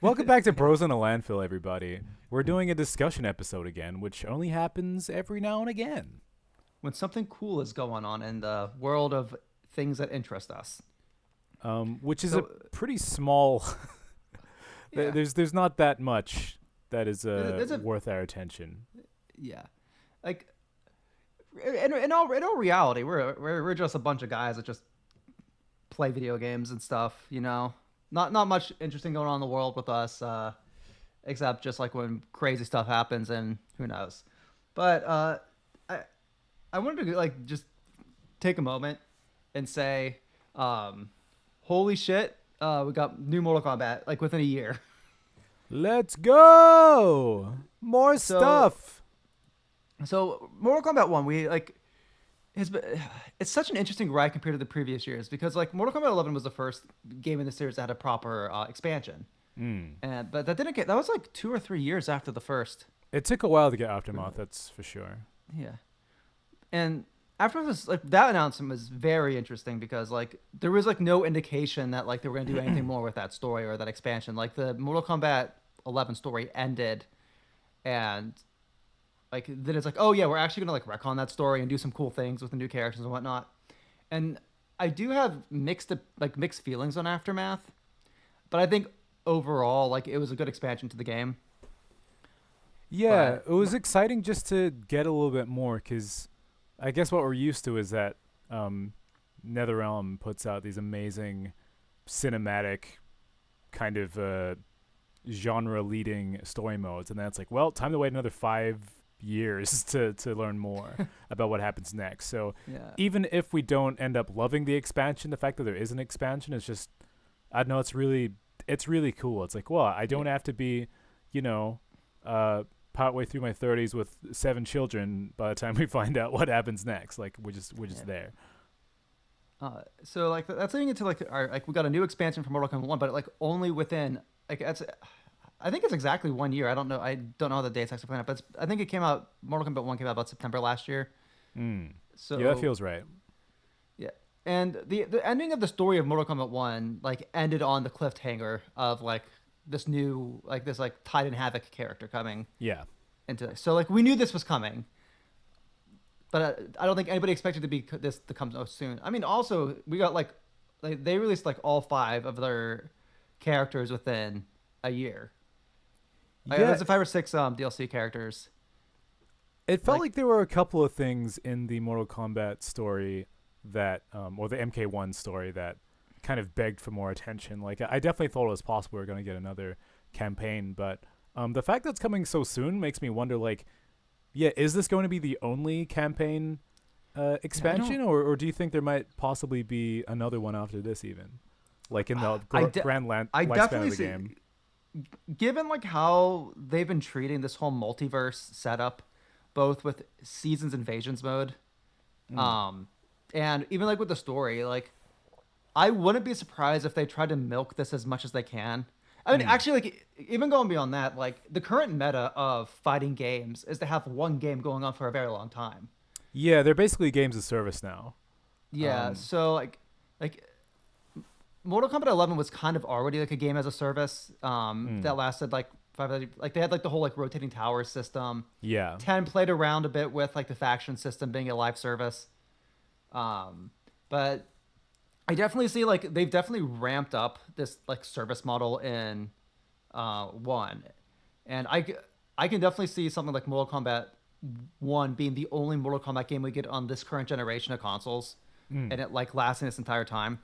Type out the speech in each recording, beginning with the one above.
Welcome back to Bros in a Landfill, everybody. We're doing a discussion episode again, which only happens every now and again. When something cool is going on in the world of things that interest us. Which is a pretty small. Yeah. There's not that much that is worth our attention. Yeah, like in all reality, we're just a bunch of guys that just play video games and stuff. You know, not much interesting going on in the world with us, except just like when crazy stuff happens and who knows. But I wanted to like just take a moment and say, holy shit, we got new Mortal Kombat like within a year. Let's go! More stuff. So Mortal Kombat 1, we like it's such an interesting ride compared to the previous years because like Mortal Kombat 11 was the first game in the series that had a proper expansion. But that was like 2 or 3 years after the first. It took a while to get Aftermath, that's for sure. Yeah. And after this, like that announcement was very interesting because like there was like no indication that like they were gonna do anything more with that story or that expansion. Like the Mortal Kombat 11 story ended, and like then it's like, oh yeah, we're actually gonna like retcon that story and do some cool things with the new characters and whatnot. And I do have mixed feelings on Aftermath, but I think overall like it was a good expansion to the game. Yeah, But it was exciting just to get a little bit more because I guess what we're used to is that NetherRealm puts out these amazing cinematic kind of genre-leading story modes, and then it's like, well, time to wait another 5 years to learn more about what happens next. So yeah, even if we don't end up loving the expansion, the fact that there is an expansion is just, I don't know, it's really cool. It's like, well, I don't have to be, partway through my 30s with 7 children by the time we find out what happens next. Like we're just there. so like that's leading into like our like we got a new expansion for Mortal Kombat 1, but like only within like I think it's exactly 1 year. I don't know the dates actually playing out, but I think it came out. Mortal Kombat 1 came out about September last year. So Yeah, that feels right. yeah, and the ending of the story of Mortal Kombat 1 like ended on the cliffhanger of like this new like this like Titan Havoc character coming Yeah. into it. So like we knew this was coming, but I don't think anybody expected this to come so soon. I mean, also we got like they released like all 5 of their characters within a year. Like, Yeah, there's 5 or 6 DLC characters. it felt Like like there were a couple of things in the Mortal Kombat story that, or the MK1 story that kind of begged for more attention. Like I definitely thought it was possible we were going to get another campaign, but the fact that it's coming so soon makes me wonder, like, yeah, is this going to be the only campaign expansion, or do you think there might possibly be another one after this even? Like in the I lifespan definitely of the see, game. given like how they've been treating this whole multiverse setup, both with Seasons Invasions mode, and even like with the story, like I wouldn't be surprised if they tried to milk this as much as they can. I mean, actually, like even going beyond that, like the current meta of fighting games is to have one game going on for a very long time. Yeah, they're basically games of service now. Yeah, so like Mortal Kombat 11 was kind of already like a game as a service that lasted like 5 like they had like the whole like rotating tower system. Yeah. 10 played around a bit with like the faction system being a live service. But I definitely see like they've definitely ramped up this like service model in 1. And I can definitely see something like Mortal Kombat 1 being the only Mortal Kombat game we get on this current generation of consoles, and it like lasting this entire time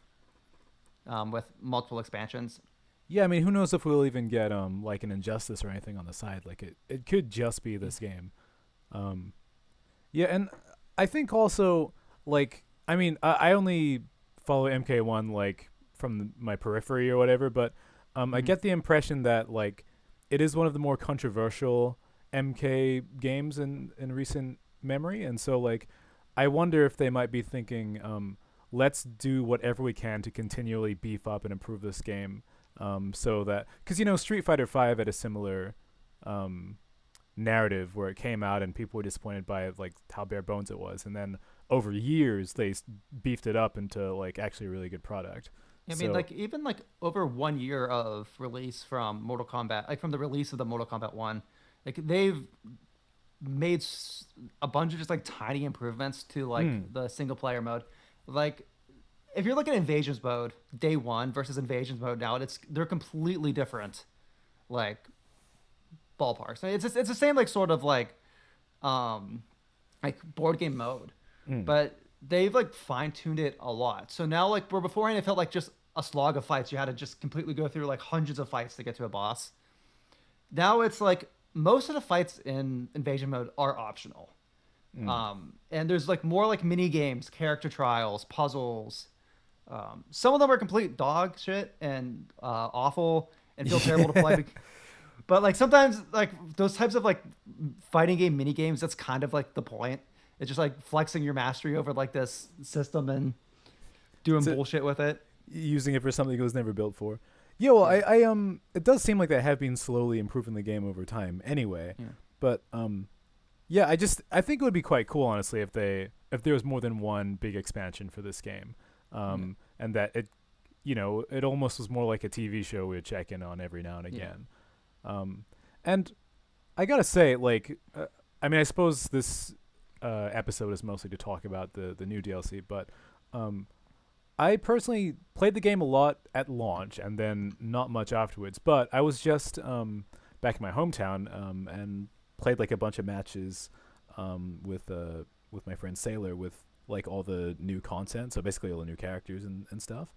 with multiple expansions. Yeah, I mean, who knows if we'll even get like an Injustice or anything on the side. Like it could just be this game. Yeah, and I think also like I mean I only follow MK1 like from my periphery or whatever, but I get the impression that like it is one of the more controversial MK games in recent memory, and so like I wonder if they might be thinking let's do whatever we can to continually beef up and improve this game So that because Street Fighter V had a similar um, narrative where it came out and people were disappointed by like how bare bones it was, and then over years they beefed it up into like actually a really good product. I mean, So like even like over 1 year of release from Mortal Kombat, like from the release of the Mortal Kombat One, like they've made a bunch of just like tiny improvements to like mm, the single player mode. Like if you're looking at Invasions mode day one versus Invasions mode now, they're completely different. Like ballparks. It's the same like sort of um like board game mode, mm. but they've like fine tuned it a lot. So now like where beforehand it felt like just a slog of fights, you had to just completely go through like hundreds of fights to get to a boss. Now it's like most of the fights in invasion mode are optional. Mm. And there's like more like mini games, character trials, puzzles. Some of them are complete dog shit and awful and feel terrible to play. But like sometimes like those types of like fighting game mini games, that's kind of like the point. It's just like flexing your mastery over like this system and doing So bullshit with it. using it for something it was never built for. Yeah, well, Yeah. it does seem like they have been slowly improving the game over time. Anyway, Yeah. but yeah, I think it would be quite cool, honestly, if there was more than one big expansion for this game, Yeah. and that it almost was more like a TV show we would check in on every now and Yeah. again. And I gotta say, like, I mean, I suppose this episode is mostly to talk about the new DLC, but um, I personally played the game a lot at launch and then not much afterwards. But I was just back in my hometown and played like a bunch of matches with my friend Sailor with like all the new content, so basically all the new characters and stuff.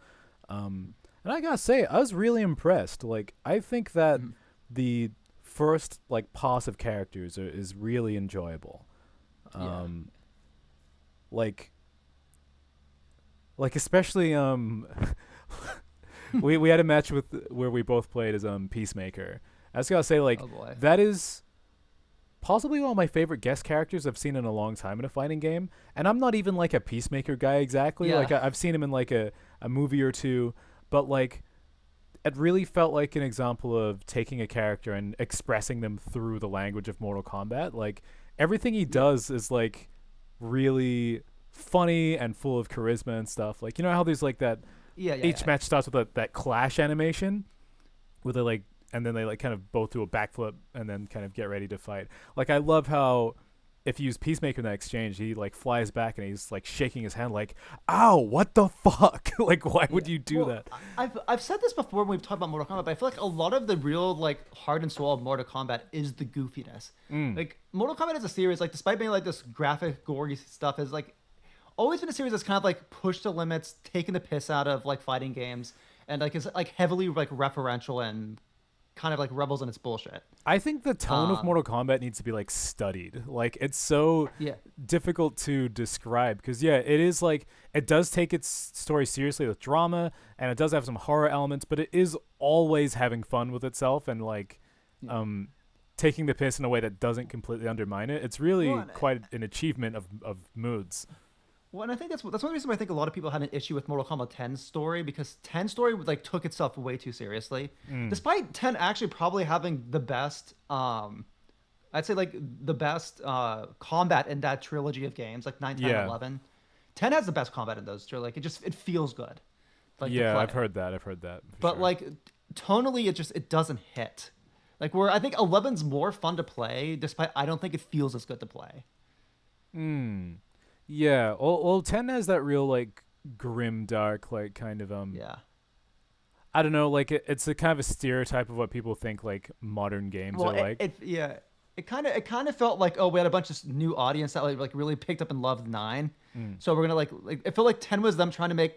And I gotta say, I was really impressed. Like, I think that Mhm. the first like pass of characters is really enjoyable. Yeah. Um, like especially we had a match with where we both played as Peacemaker. I just gotta say, like, Oh boy. that is possibly one of my favorite guest characters I've seen in a long time in a fighting game. And I'm not even like a Peacemaker guy exactly. Yeah. Like I've seen him in like a movie or two, but like it really felt like an example of taking a character and expressing them through the language of Mortal Kombat. Like everything he Yeah. does is like really funny and full of charisma and stuff. Like, you know how there's like that Yeah. Yeah. each Yeah. match starts with that clash animation where they like and then they like kind of both do a backflip and then kind of get ready to fight. Like I love how if you use Peacemaker in that exchange, he like flies back and he's like shaking his hand like, "Ow, what the fuck?" Like, why would Yeah. you do Well, that? I've said this before when we've talked about Mortal Kombat, but I feel like a lot of the real like heart and soul of Mortal Kombat is the goofiness. Mm. Like Mortal Kombat as a series, like despite being like this graphic, gory stuff, is like always been a series that's kind of like pushed the limits, taken the piss out of like fighting games, and like is like heavily like referential and kind of like rebels in its bullshit. I think the tone of Um, Mortal Kombat needs to be like studied. Like it's so yeah, difficult to describe because yeah, it is like it does take its story seriously with drama and it does have some horror elements, but it is always having fun with itself and like yeah. um taking the piss in a way that doesn't completely undermine it. It's really Well, and, quite an achievement of moods. well, and I think that's one reason why I think a lot of people had an issue with Mortal Kombat 10's story because 10's story like took itself way too seriously. Mm. Despite 10 actually probably having the best, I'd say like the best combat in that trilogy of games, like 9, 10, Yeah. 11. 10 has the best combat in those two. Like it feels good, like to Yeah, play. I've heard that. I've heard that. For But sure. like tonally, it doesn't hit. Like where I think 11's more fun to play, despite I don't think it feels as good to play. Mm. Yeah. Well, 10 has that real like grim dark like kind of Yeah. I don't know, like it's a kind of a stereotype of what people think like modern games Well, are like. yeah, it kind of felt like, oh, we had a bunch of new audience that like really picked up and loved 9, Mm. so we're gonna like it felt like 10 was them trying to make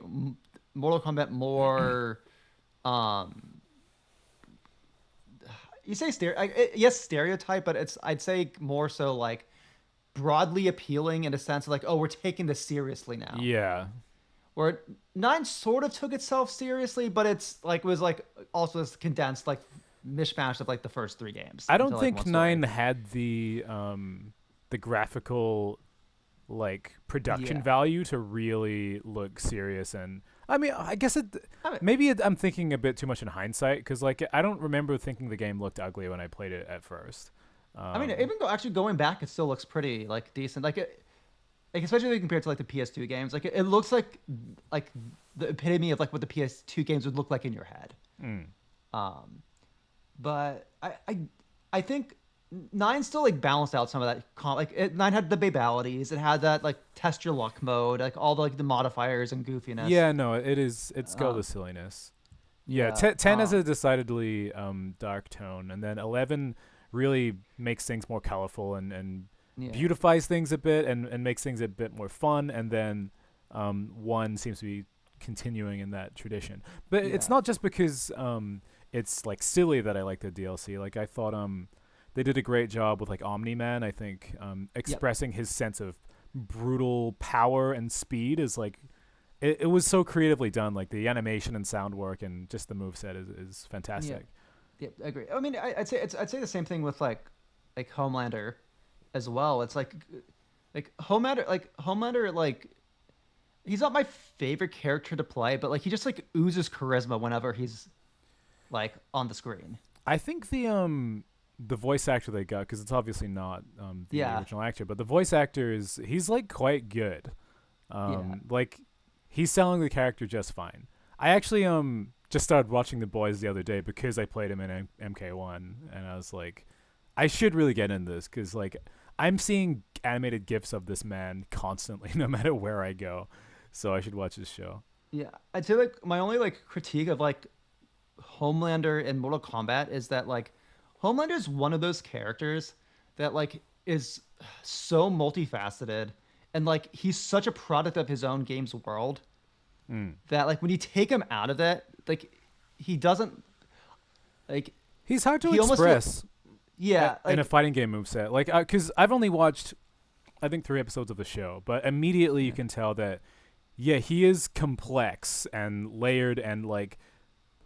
Mortal Kombat more, um, you say yes, stereotype, but it's I'd say more so like broadly appealing in a sense of like, oh, we're taking this seriously now. Yeah. Where 9 sort of took itself seriously, but it's like was like also this condensed like mishmash of like the first 3 games. I don't into, like, think one story. 9 had the graphical like production Yeah. value to really look serious and I mean, I guess I mean, I'm thinking a bit too much in hindsight because like I don't remember thinking the game looked ugly when I played it at first. even though actually going back, it still looks pretty like decent. Like especially compared to like the PS2 games, like it looks like the epitome of like what the PS2 games would look like in your head. mm. Um, but I think nine still like balanced out some of that. Nine had the babalities, it had that like test your luck mode, like all the like the modifiers and goofiness. Yeah, no, it's got the Um, silliness. Yeah, yeah. 10 has a decidedly dark tone, and then 11 really makes things more colorful and Yeah. beautifies things a bit and makes things a bit more fun, and then 1 seems to be continuing in that tradition. But it's Yeah. not just because it's like silly that I like the DLC. Like I thought they did a great job with like Omni-Man. I think Yep. expressing his sense of brutal power and speed is like it was so creatively done. Like the animation and sound work and just the moveset is Yeah. fantastic. Yeah. I agree. I mean, I'd say the same thing with like Homelander as well. It's like Homelander like he's not my favorite character to play, but like he just like oozes charisma whenever he's like on the screen. I think the voice actor they got, because it's obviously not the Yeah. original actor, but the voice actor he's like quite good. Yeah. Like he's selling the character just fine. I actually just started watching The Boys the other day because I played him in MK1, and I was like, I should really get into this because like I'm seeing animated gifs of this man constantly, no matter where I go. So I should watch this show. Yeah. I'd say like my only like critique of like Homelander in Mortal Kombat is that like Homelander is one of those characters that like is so multifaceted and like he's such a product of his own game's world Mm. that like when you take him out of that, like he doesn't like He's hard to he almost express yeah, in a like fighting game moveset. Like, because I've only watched, I think, 3 episodes of the show, but immediately you can tell that, yeah, he is complex and layered and like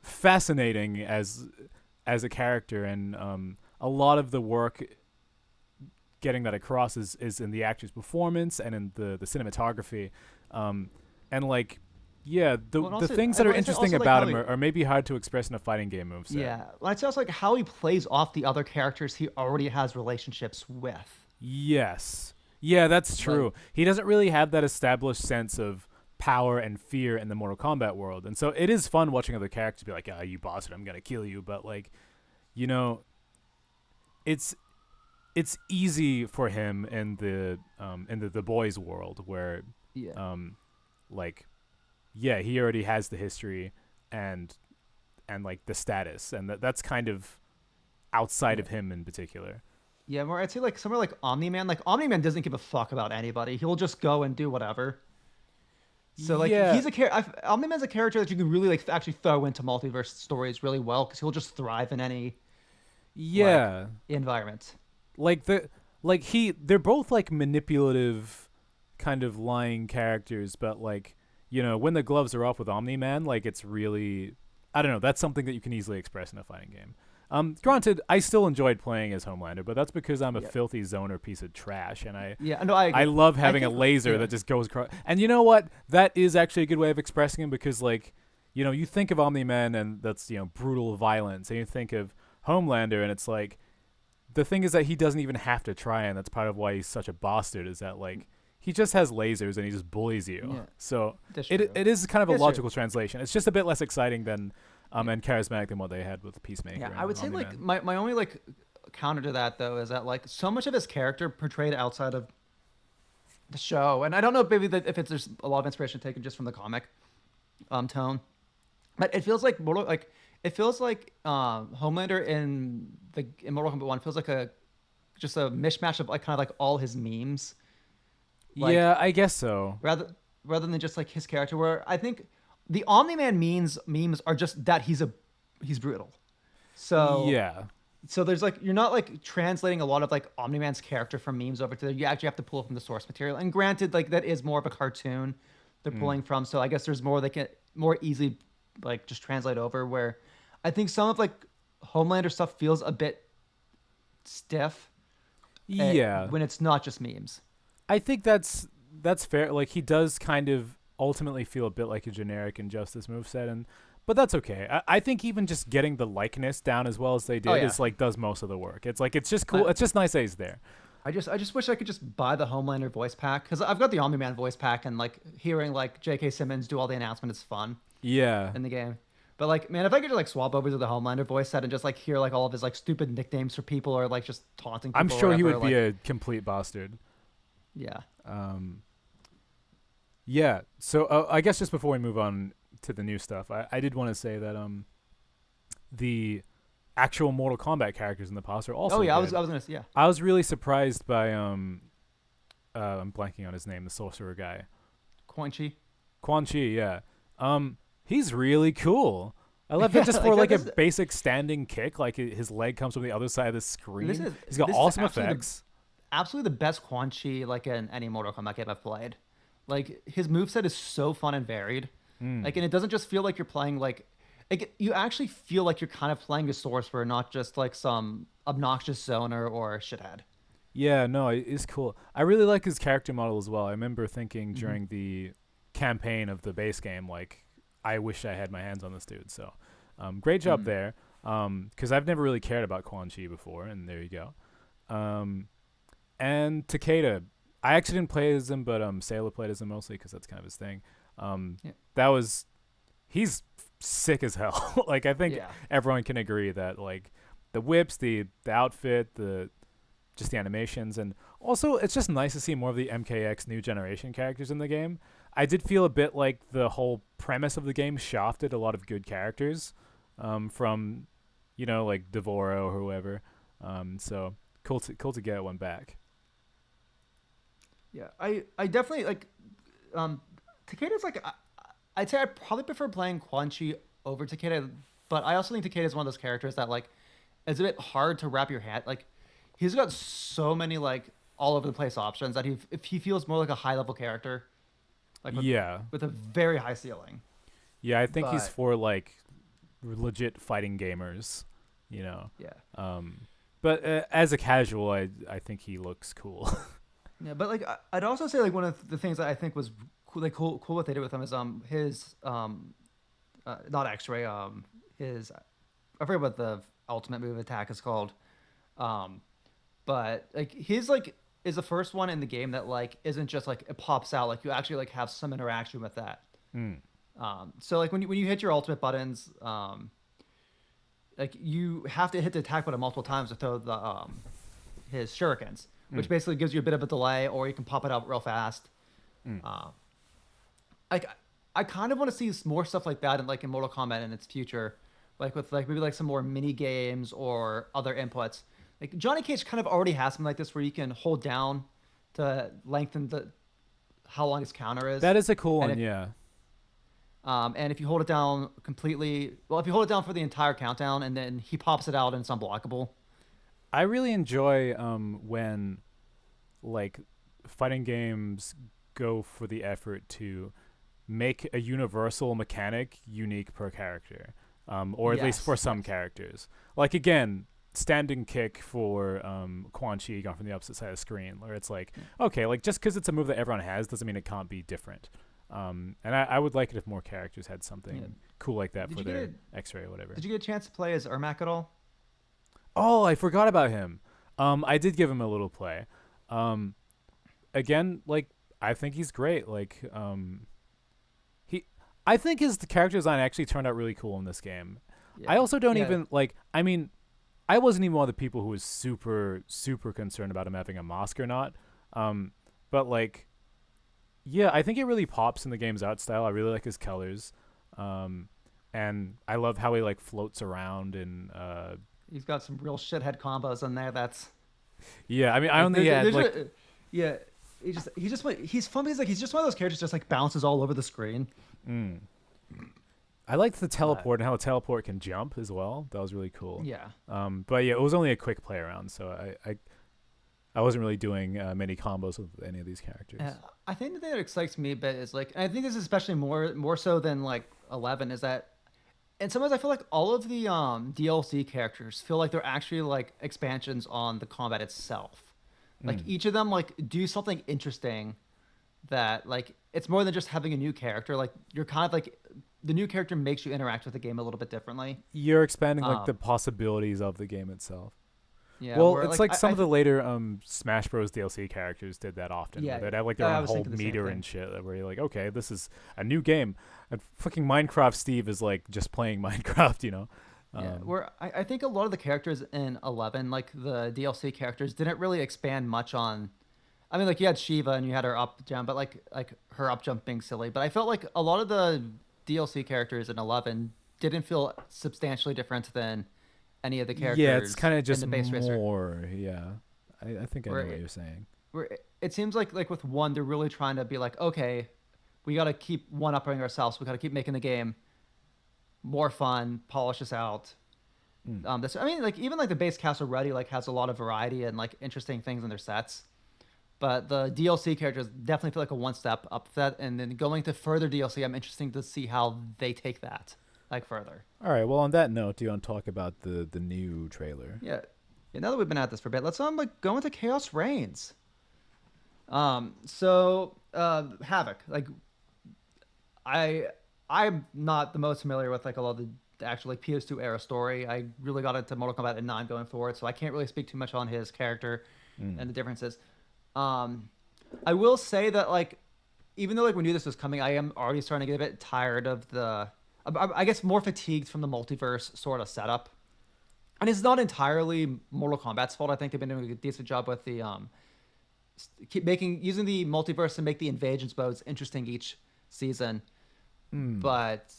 fascinating as a character, and a lot of the work getting that across is in the actor's performance and in the cinematography, and like. Yeah, well, and the also, things that are I'd say interesting also, like, about how him he, are maybe hard to express in a fighting game moveset. yeah, well, I'd say also like how he plays off the other characters he already has relationships with. Yes. Yeah, that's true. Like, He doesn't really have that established sense of power and fear in the Mortal Kombat world. And so it is fun watching other characters be like, you bastard, I'm going to kill you. But, like, you know, it's easy for him in the boys world where, yeah. like, yeah, he already has the history and like the status. And that's kind of outside of him in particular. Yeah, more I'd say like somewhere like Omni-Man. Like Omni-Man doesn't give a fuck about anybody. He'll just go and do whatever. So like Yeah. he's a character. Omni-Man's a character that you can really like actually throw into multiverse stories really well because he'll just thrive in any Yeah. environment. They're both like manipulative kind of lying characters, but like, you know, when the gloves are off with Omni-Man, like it's really, I don't know, that's something that you can easily express in a fighting game. Granted, I still enjoyed playing as Homelander, but that's because I'm a Yeah. filthy zoner piece of trash, and Yeah, no, I agree. I love having a think- laser yeah. that just goes across. And you know what? That is actually a good way of expressing him because, like, you know, you think of Omni-Man and that's, you know, brutal violence, and you think of Homelander and it's like, the thing is that he doesn't even have to try, and that's part of why he's such a bastard, is that, like, he just has lasers and he just bullies you. Yeah. So That's true. it is kind of a That's true. logical translation. It's just a bit less exciting than and charismatic than what they had with Peacemaker. Yeah, and I would say like Omni-Man. my only like counter to that though is that like so much of his character portrayed outside of the show, and I don't know maybe that if it's there's a lot of inspiration taken just from the comic tone, but it feels like Homelander in Mortal Kombat 1 feels like a just a mishmash of like kind of like all his memes. Like, Yeah, I guess so. rather than just like his character, where I think the Omni-Man memes are just that he's brutal. So Yeah. so there's like you're not like translating a lot of like Omni-Man's character from memes over to you actually have to pull from the source material. And granted, like that is more of a cartoon they're pulling from, so I guess there's more they can more easily like just translate over. Where I think some of like Homelander stuff feels a bit stiff. Yeah. When it's not just memes. I think that's fair. Like he does kind of ultimately feel a bit like a generic Injustice moveset, and but that's okay. I think even just getting the likeness down as well as they did Oh yeah. is like does most of the work. It's like it's just cool. I, It's just nice that he's there. I just wish I could just buy the Homelander voice pack because I've got the Omni Man voice pack and like hearing like J.K. Simmons do all the announcements is fun Yeah. in the game. But like, man, if I could just like swap over to the Homelander voice set and just like hear like all of his like stupid nicknames for people or like just taunting people, I'm or sure he whatever, would be like, a complete bastard. yeah. Yeah. So I guess just before we move on to the new stuff, I did want to say that the actual Mortal Kombat characters in the past are also Oh yeah, good. I was gonna yeah. I was really surprised by I'm blanking on his name, the sorcerer guy. Quan Chi. Quan Chi, yeah. He's really cool. I love it just Yeah, for like a this, basic standing kick, like his leg comes from the other side of the screen. this is He's got this is awesome absolutely effects. absolutely the best Quan Chi like in any Mortal Kombat game I've played. Like his moveset is so fun and varied. Like, and it doesn't just feel like you're playing like you actually feel like you're kind of playing a sorcerer, not just like some obnoxious zoner or shithead. Yeah, no, it's cool. I really like his character model as well. I remember thinking Mm-hmm. during the campaign of the base game, like, I wish I had my hands on this dude. So, great job there. Because I've never really cared about Quan Chi before, and there you go. And Takeda, I actually didn't play as him, but Sailor played as him mostly because that's kind of his thing. Yeah. That was, he's sick as hell. Like, I think Yeah. everyone can agree that like the whips, the outfit, just the animations, and also it's just nice to see more of the MKX new generation characters in the game. I did feel a bit like the whole premise of the game shafted a lot of good characters from, like Devoro or whoever. So cool to get one back. Yeah, I definitely like Takeda's like I'd say I probably prefer playing Quan Chi over Takeda, but I also think Takeda is one of those characters that like is a bit hard to wrap your head. Like he's got so many like all over the place options that if he feels more like a high level character, like Yeah. with a very high ceiling. Yeah, I think he's But for like legit fighting gamers, you know. yeah, But as a casual, I think he looks cool. yeah, but like I'd also say like one of the things that I think was cool what they did with him is his not X-ray his I forget what the ultimate move attack is called, but like his like is the first one in the game that like isn't just like it pops out, like you actually like have some interaction with that. Mm. So like when you hit your ultimate buttons, like you have to hit the attack button multiple times to throw the his shurikens, which basically gives you a bit of a delay, or you can pop it out real fast. Like I kind of want to see more stuff like that in Mortal Kombat in its future, like with like maybe like some more mini games or other inputs. Like Johnny Cage kind of already has something like this where you can hold down to lengthen the how long his counter is. That is a cool And one, if- yeah. And if you hold it down completely, well, if you hold it down for the entire countdown and then he pops it out and it's unblockable. I really enjoy when like fighting games go for the effort to make a universal mechanic unique per character, or at least for some characters. Like again, standing kick for Quan Chi going from the opposite side of the screen, where it's like, okay, like just because it's a move that everyone has doesn't mean it can't be different. And I would like it if more characters had something cool like that Did for you their get X-ray or whatever. Did you get a chance to play as Ermac at all? Oh, I forgot about him. I did give him a little play. Again, like I think he's great. Like I think his character design actually turned out really cool in this game. Yeah. I also don't Yeah. even like. I mean, I wasn't even one of the people who was super concerned about him having a mask or not. But like, yeah, I think it really pops in the game's art style. I really like his colors, and I love how he like floats around and. He's got some real shithead combos in there. That's Yeah, I mean, I only had like. yeah. He's fun because like he's just one of those characters just like bounces all over the screen. I liked the teleport and how the teleport can jump as well. That was really cool. Yeah. But yeah, it was only a quick play around, so I wasn't really doing many combos with any of these characters. I think the thing that excites me a bit is like, and I think this is especially more so than like 11 is that, and sometimes I feel like all of the DLC characters feel like they're actually like expansions on the combat itself. Like each of them like do something interesting that like it's more than just having a new character. Like you're kind of like the new character makes you interact with the game a little bit differently. You're expanding like Um, the possibilities of the game itself. yeah, Well, where it's like like some I of the later Smash Bros DLC characters did that often, where yeah, they'd have like their I own was whole thinking the same meter thing. and shit. Where you're like, okay, this is a new game, and fucking Minecraft Steve is like just playing Minecraft, you know? Yeah, Um, where I think a lot of the characters in 11, like the DLC characters, didn't really expand much on. I mean, like you had Shiva and you had her up jump, but like her up jump being silly. But I felt like a lot of the DLC characters in 11 didn't feel substantially different than any of the yeah, it's characters kind of in just the base racer. more. Yeah, I think I Where know what it, you're saying. where it seems like with one, they're really trying to be like, okay, we got to keep one upping ourselves. We got to keep making the game more fun, polish this out. Mm. This I mean, like even like the base cast already like has a lot of variety and like interesting things in their sets. But the DLC characters definitely feel like a one step up that, and then going to further DLC, I'm interested to see how they take that like further. All right. Well, on that note, do you want to talk about the new trailer? Yeah. Yeah, now that we've been at this for a bit, let's like go into Chaos Reigns. Havoc. Like I I'm not the most familiar with like a lot of the actual like PS2 era story. I really got into Mortal Kombat at 9 going forward, so I can't really speak too much on his character Mm. and the differences. Um, I will say that like even though like we knew this was coming, I am already starting to get a bit tired of I guess more fatigued from the multiverse sort of setup. And it's not entirely Mortal Kombat's fault. I think they've been doing a decent job with the keep making using the multiverse to make the invasions modes interesting each season. Mm. But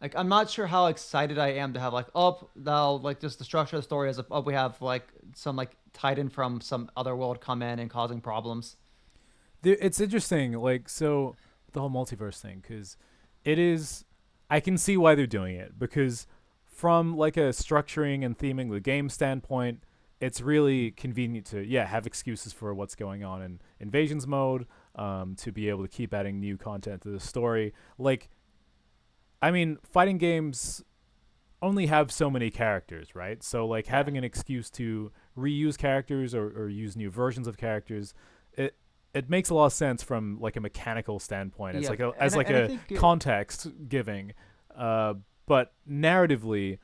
like I'm not sure how excited I am to have like oh now like just the structure of the story is oh we have like some like Titan from some other world come in and causing problems. It's interesting, like so the whole multiverse thing, because it is. I can see why they're doing it because from like a structuring and theming the game standpoint, it's really convenient to have excuses for what's going on in invasions mode, to be able to keep adding new content to the story. Like, I mean, fighting games only have so many characters, right? So like Yeah. having an excuse to reuse characters or use new versions of characters, it it makes a lot of sense from like a mechanical standpoint. It's Yeah, like as like and I a think context giving, uh, but narratively,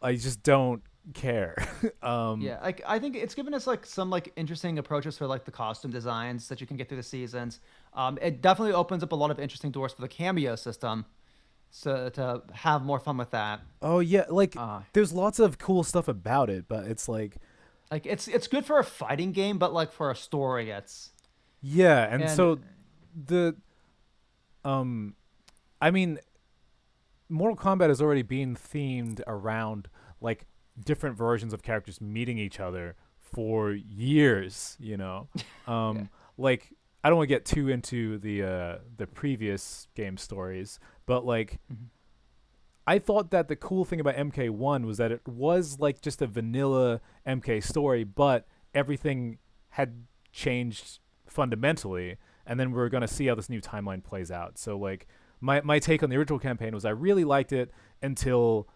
I just don't care. um, yeah, like I think it's given us like some like interesting approaches for like the costume designs that you can get through the seasons. It definitely opens up a lot of interesting doors for the cameo system, so to have more fun with that. oh yeah, like Uh, there's lots of cool stuff about it, but it's like it's good for a fighting game, but like for a story, it's yeah, and and so the um, I mean, Mortal Kombat has already been themed around like different versions of characters meeting each other for years, you know. yeah, Like I don't want to get too into the previous game stories, but like mhm. I thought that the cool thing about MK1 was that it was like just a vanilla MK story, but everything had changed fundamentally, and then we're going to see how this new timeline plays out. So like my take on the original campaign was I really liked it until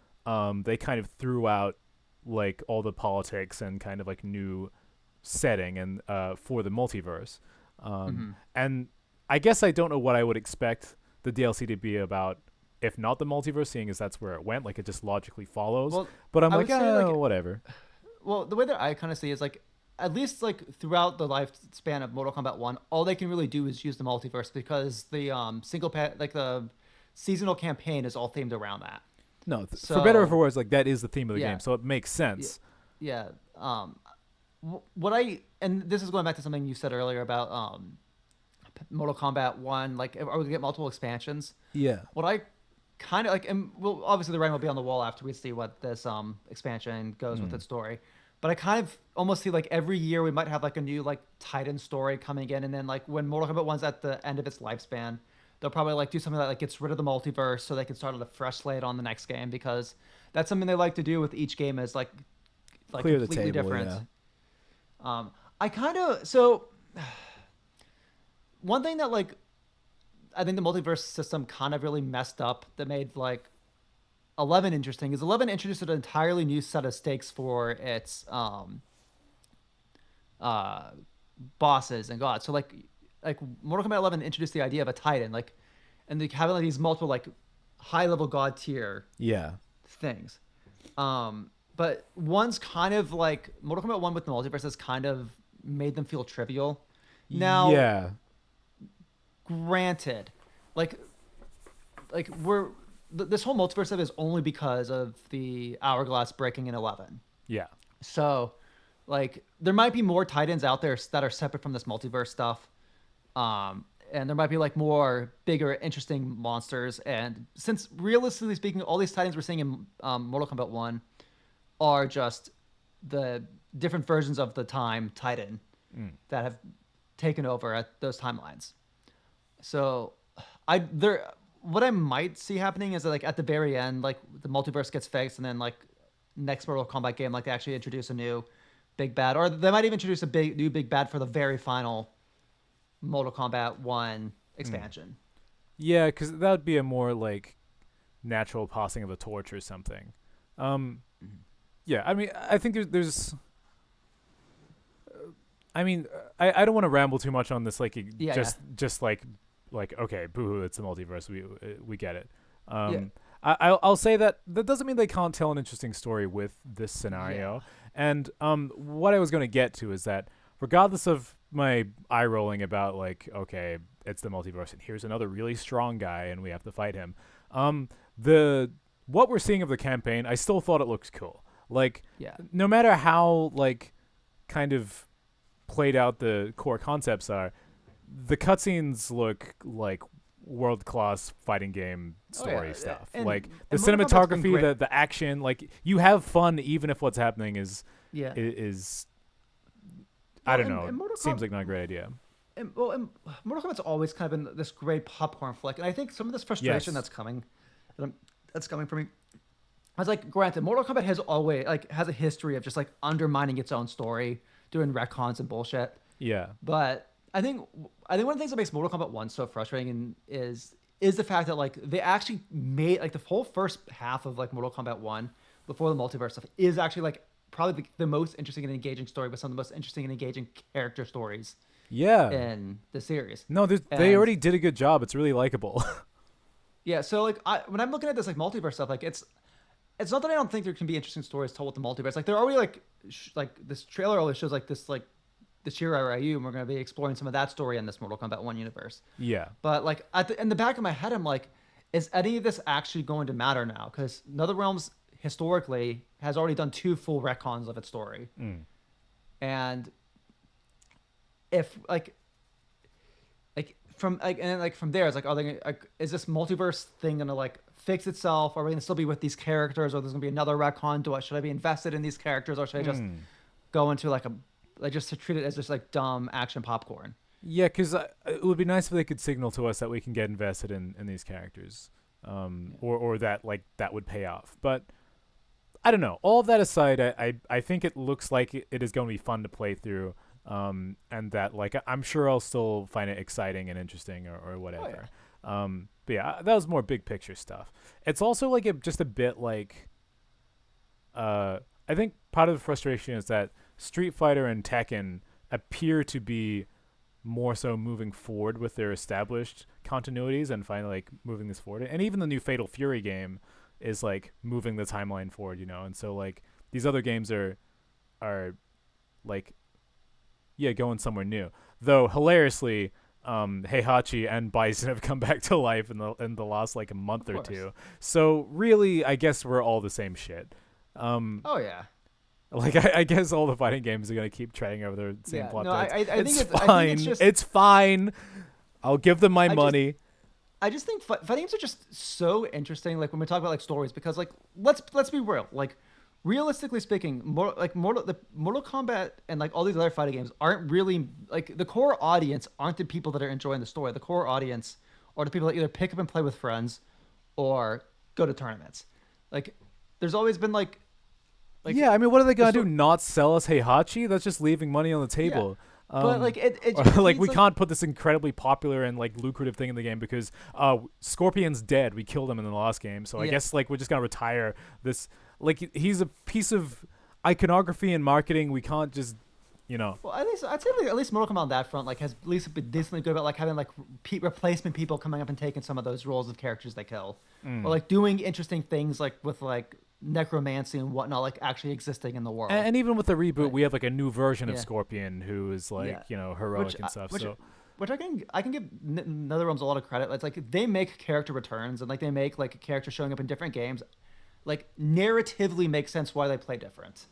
they kind of threw out like all the politics and kind of like new setting and for the multiverse. And I guess I don't know what I would expect the DLC to be about if not the multiverse, seeing as that's where it went. Like it just logically follows. Well, But I'm I like, would say like whatever. well the way that I kind of see is like at least like throughout the lifespan of Mortal Kombat 1, all they can really do is use the multiverse because the like the seasonal campaign is all themed around that. No, for better or for So worse, like that is the theme of the yeah, game, so it makes yeah, sense. yeah. What I and this is going back to something you said earlier about Mortal Kombat 1, like are we gonna get multiple expansions? Yeah. What I kind of like, and well, obviously the writing will be on the wall after we see what this expansion goes with Mm. its story. But I kind of almost see like every year we might have like a new like Titan story coming in, and then like when Mortal Kombat 1's at the end of its lifespan, they'll probably like do something that like gets rid of the multiverse so they can start on a fresh slate on the next game because that's something they like to do with each game is like Clear the completely table, different. yeah. I kind of so one thing that like I think the multiverse system kind of really messed up that made like 11 interesting is 11 introduced an entirely new set of stakes for its uh bosses and gods. So like like Mortal Kombat 11 introduced the idea of a Titan, like, and they having like these multiple like high level god tier Yeah. things. But one's kind of like Mortal Kombat 1 with the multiverse has kind of made them feel trivial. Now, Yeah. granted, like this whole multiverse stuff is only because of the hourglass breaking in 11. Yeah. So, like, there might be more Titans out there that are separate from this multiverse stuff. And there might be like more bigger, interesting monsters. And since realistically speaking, all these Titans we're seeing in Mortal Kombat 1 are just the different versions of the time Titan that have taken over at those timelines. So, what I might see happening is that, like, at the very end, like the multiverse gets fixed, and then like next Mortal Kombat game, like they actually introduce a new big bad, or they might even introduce a new big bad for the very final Mortal Kombat 1 expansion. Yeah, because that would be a more like natural passing of the torch or something. Yeah, I mean, I think there's I mean, I don't want to ramble too much on this. Like, just like okay, boo-hoo, it's the multiverse. We get it. I'll say that doesn't mean they can't tell an interesting story with this scenario. Yeah. And what I was going to get to is that regardless of my eye rolling about like, okay, it's the multiverse and here's another really strong guy and we have to fight him. What we're seeing of the campaign, I still thought it looked cool. Like, no matter how like kind of played out the core concepts are, the cutscenes look like world-class fighting game story stuff. And, like the cinematography, the action, like you have fun even if what's happening is I don't know. Seems like not a great idea. And Mortal Kombat's always kind of been this great popcorn flick, and I think some of this frustration that's coming from me. I was like, granted, Mortal Kombat has always has a history of just like undermining its own story, doing retcons and bullshit. Yeah. But I think one of the things that makes Mortal Kombat 1 so frustrating is the fact that like they actually made like the whole first half of like Mortal Kombat 1 before the multiverse stuff is actually like probably the most interesting and engaging story, with some of the most interesting and engaging character stories. Yeah. In the series. No, they already did a good job. It's really likable. Yeah. So like when I'm looking at this like multiverse stuff, like it's not that I don't think there can be interesting stories told with the multiverse. Like they're already like this trailer always shows like this Shirai Ryu, and we're going to be exploring some of that story in this Mortal Kombat 1 universe. Yeah. But like in the back of my head, I'm like, is any of this actually going to matter now? Because NetherRealms historically has already done 2 full retcons of its story. And if from there, it's like, are they gonna, like, is this multiverse thing gonna like fix itself? Are we gonna still be with these characters, or there's gonna be another retcon? Should I be invested in these characters, or should I just go into just to treat it as just like dumb action popcorn? Yeah, because it would be nice if they could signal to us that we can get invested in these characters, or that like that would pay off. But I don't know. All of that aside, I think it looks like it is going to be fun to play through. And that like I'm sure I'll still find it exciting and interesting or whatever. Oh, yeah. But yeah, that was more big picture stuff. It's also like just a bit like I think part of the frustration is that Street Fighter and Tekken appear to be more so moving forward with their established continuities and finally like moving this forward. And even the new Fatal Fury game is like moving the timeline forward, you know. And so like these other games are like going somewhere new. Though hilariously, Heihachi and Bison have come back to life in the last like a month or two. So really, I guess we're all the same shit. Oh yeah. Like I guess all the fighting games are gonna keep treading over the same plot. I think it's fine. I think it's fine. I'll give them my money. I just think fighting games are just so interesting. Like when we talk about like stories, because like let's be real. Like realistically speaking, Mortal Kombat and like all these other fighting games aren't really like the core audience aren't the people that are enjoying the story. The core audience are the people that either pick up and play with friends or go to tournaments. Like there's always been like yeah, I mean, what are they gonna do? Not sell us Heihachi? That's just leaving money on the table. Yeah. But like like we can't put this incredibly popular and like lucrative thing in the game because Scorpion's dead. We killed him in the last game, so I guess like we're just gonna retire this. Like he's a piece of iconography and marketing. We can't just you know. Well, at least I'd say like, at least Mortal Kombat on that front like has at least been decently good about like having like replacement people coming up and taking some of those roles of characters they kill, or like doing interesting things like with like necromancy and whatnot, like actually existing in the world. And even with the reboot, Like, we have like a new version of yeah, Scorpion who is like yeah. heroic Which and stuff. So which I can give NetherRealms a lot of credit. It's like they make character returns and like they make like a character showing up in different games, like narratively makes sense why they play different.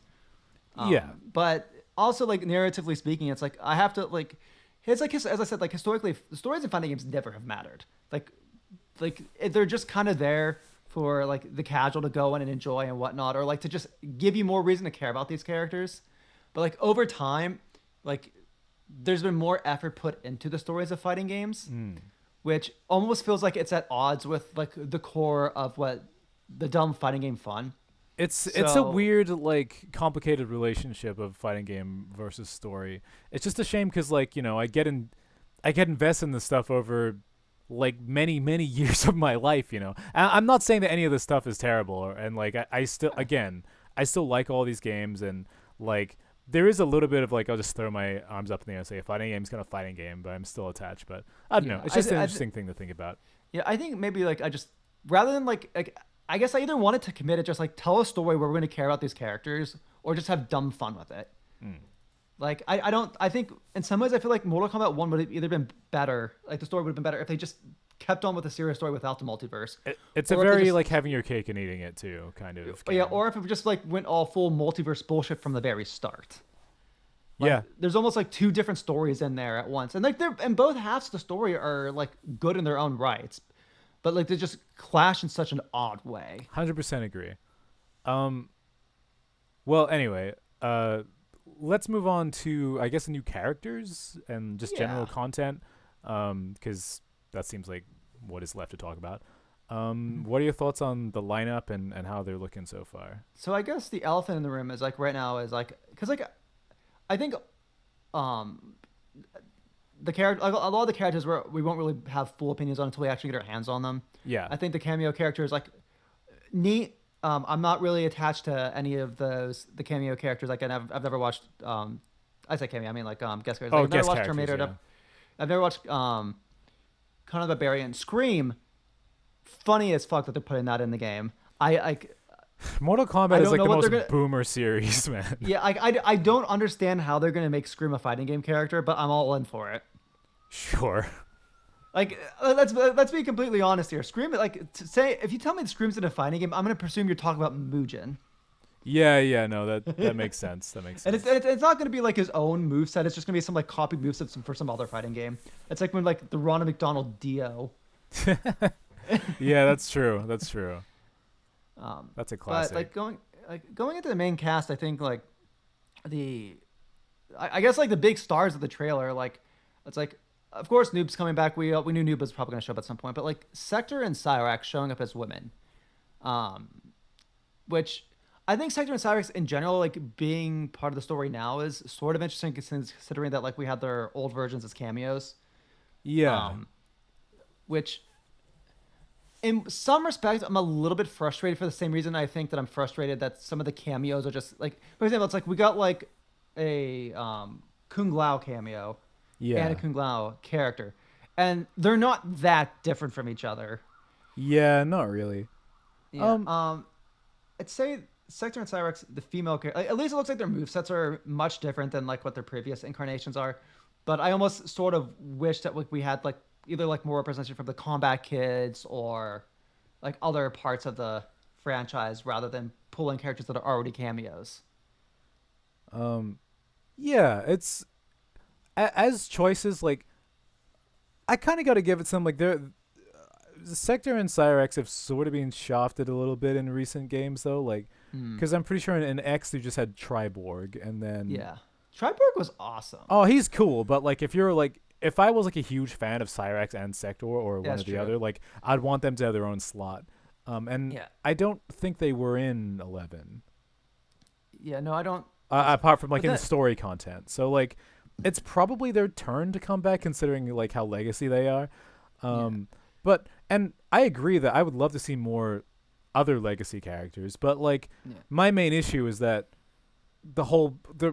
yeah, But also like narratively speaking, it's like I have to like it's like as I said, like historically the stories in fighting games never have mattered. Like they're just kind of there for like the casual to go in and enjoy and whatnot, or like to just give you more reason to care about these characters. But like over time, like there's been more effort put into the stories of fighting games, which almost feels like it's at odds with like the core of what the dumb fighting game fun. it's a So weird like complicated relationship of fighting game versus story. It's just a shame because like I get invested in this stuff over like many years of my life. I'm not saying that any of this stuff is terrible, and like I still I still like all these games, and like there is a little bit of like I'll just throw my arms up in the air and say a fighting game's kind of fighting game, but I'm still attached. But I don't know. It's just an interesting thing to think about. yeah, I think maybe like I just rather than like I guess I either wanted to commit it, just like tell a story where we're going to care about these characters, or just have dumb fun with it. Like I don't I think in some ways I feel like Mortal Kombat 1 would have either been better, like the story would have been better if they just kept on with the serious story without the multiverse. It's a Or if they very just- like having your cake and eating it too kind of yeah, game. or if it just like went all full multiverse bullshit from the very start. Like, Yeah. there's almost like two different stories in there at once, and like they're and both halves of the story are like good in their own rights, but like they just clash in such an odd way. 100% agree. Well, anyway, let's move on to I guess the new characters and just general Yeah. content, because that seems like what is left to talk about. What are your thoughts on the lineup and how they're looking so far? So I guess the elephant in the room is like right now is like because like I think um the character like, a lot of the characters we won't really have full opinions on until we actually get our hands on them. Yeah. I think the cameo character is like neat. I'm not really attached to any of the cameo characters. Like I've never watched. I say cameo. I mean like guest characters. Oh, Like, I've never guest watched characters, Terminator. yeah. I've never watched Conan the Barbarian. Scream. Funny as fuck that they're putting that in the game. I Mortal I Kombat is don't like know the what most they're gonna- boomer series, man. yeah I don't understand how they're gonna make Scream a fighting game character, but I'm all in for it. Sure. Like let's be completely honest here. Scream like to say if you tell me Scream's in a fighting game, I'm gonna presume you're talking about Mugen. Yeah, no, that makes sense. That makes And sense. it's not going to be like his own moveset. It's just going to be some like copied moveset for some other fighting game. It's like when like the Ronald McDonald Dio. Yeah, that's true. That's true. That's a But classic. like going into the main cast, I think like I guess like the big stars of the trailer, like it's like of course Noob's coming back. We knew Noob was probably going to show up at some point, but like Sector and Cyrax showing up as women, which I think Sector and Cyrax in general, like being part of the story now, is sort of interesting considering that like we had their old versions as cameos. yeah. Which in some respects I'm a little bit frustrated for the same reason I think that I'm frustrated that some of the cameos are just like, for example, it's like we got like a Kung Lao cameo Yeah. and a Kung Lao character, and they're not that different from each other. Yeah, not really. Yeah. I'd say Sector and Cyrax, the female character, at least it looks like their movesets are much different than like what their previous incarnations are. But I almost sort of wish that like we had like either like more representation from the Combat Kids or like other parts of the franchise rather than pulling characters that are already cameos. Yeah, it's as choices like I kind of got to give it some like they're Sector and Cyrax have sort of been shafted a little bit in recent games though, like because I'm pretty sure in X they just had Triborg and then Yeah. Triborg was awesome. oh he's cool, but like if I was like a huge fan of Cyrax and Sector or one That's or the true. other, like I'd want them to have their own slot. And Yeah. I don't think they were in 11. Yeah, no, I don't. Apart from like But in the that- story content. So like it's probably their turn to come back considering like how legacy they are. But and I agree that I would love to see more other legacy characters, but like Yeah. my main issue is that the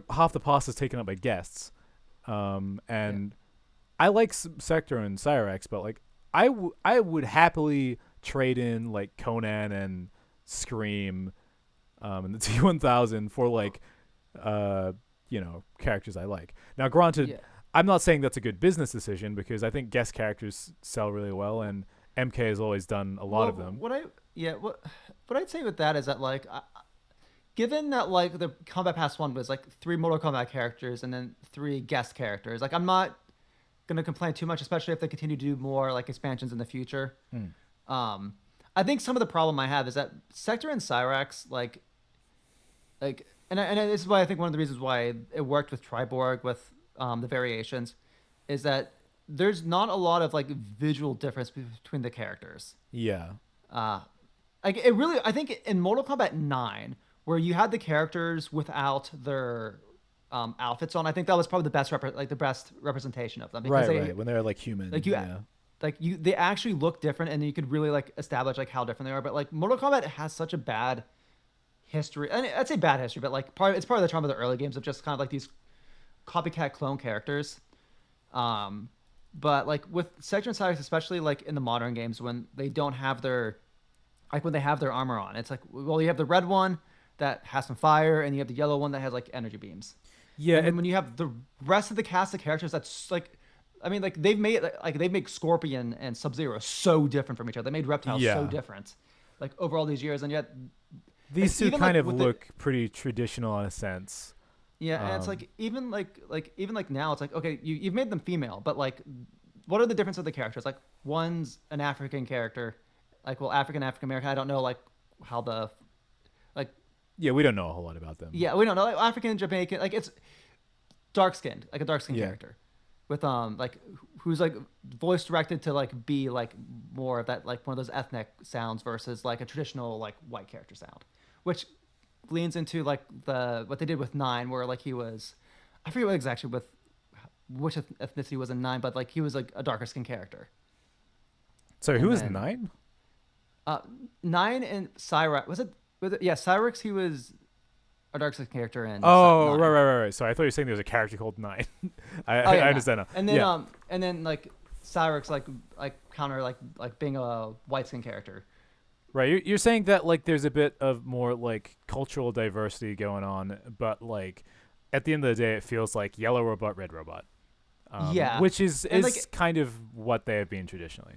half the past is taken up by guests, Yeah. and I like Sector and Cyrax, but like I would happily trade in like Conan and Scream, and the T1000 for like characters I like. Now, granted, Yeah. I'm not saying that's a good business decision because I think guest characters sell really well, and MK has always done a lot Well, of them. what I'd say with that is that like given that like the Combat Pass one was like 3 Mortal Kombat characters and then 3 guest characters, like I'm not gonna complain too much, especially if they continue to do more like expansions in the future. Hmm. Um, I think some of the problem I have is that Sector and Cyrax and this is why I think one of the reasons why it worked with Triborg with the variations is that there's not a lot of like visual difference between the characters. Yeah. Uh, like it really, I think in Mortal Kombat 9, where you had the characters without their outfits on, I think that was probably the best representation of them because Right. When they're like human. like you Yeah. they actually look different and you could really like establish like how different they are. But like Mortal Kombat has such a bad history. And I'd say bad history, but like it's part of the charm of the early games of just kind of like these copycat clone characters. Um, but like with Sector and Cyrus, especially like in the modern games when they don't have their when they have their armor on, it's like well you have the red one that has some fire and you have the yellow one that has like energy beams. Yeah. And then when you have the rest of the cast of characters, that's like, I mean, like they've made Scorpion and Sub Zero so different from each other. They made Reptile so different, like over all these years, and yet These two even kind like of with look pretty traditional in a sense. yeah, and it's like even like now it's like okay, you've made them female, but like what are the differences of the characters? Like one's an African character, like well African American. I don't know like how the like Yeah, we don't know a whole lot about them. yeah we don't know like African Jamaican like it's dark skinned like a dark skinned Yeah. character with like who's like voice directed to like be like more of that like one of those ethnic sounds versus like a traditional like white character sound, which leans into like the what they did with Nine where like he was I forget what exactly with which ethnicity was in Nine, but like he was like a darker skinned character. Sorry, And who is then 9? uh Nine and Cyrax was it yeah Cyrax he was a dark skinned character in Oh, Nine. right. So I thought you were saying there was a character called 9. Oh yeah, I no. understand now. And then Yeah. and then like Cyrax like counter like being a white skin character. Right, you're saying that like there's a bit of more like cultural diversity going on, but like at the end of the day, it feels like yellow robot, red robot. Yeah. Which is And, like, kind of what they have been traditionally.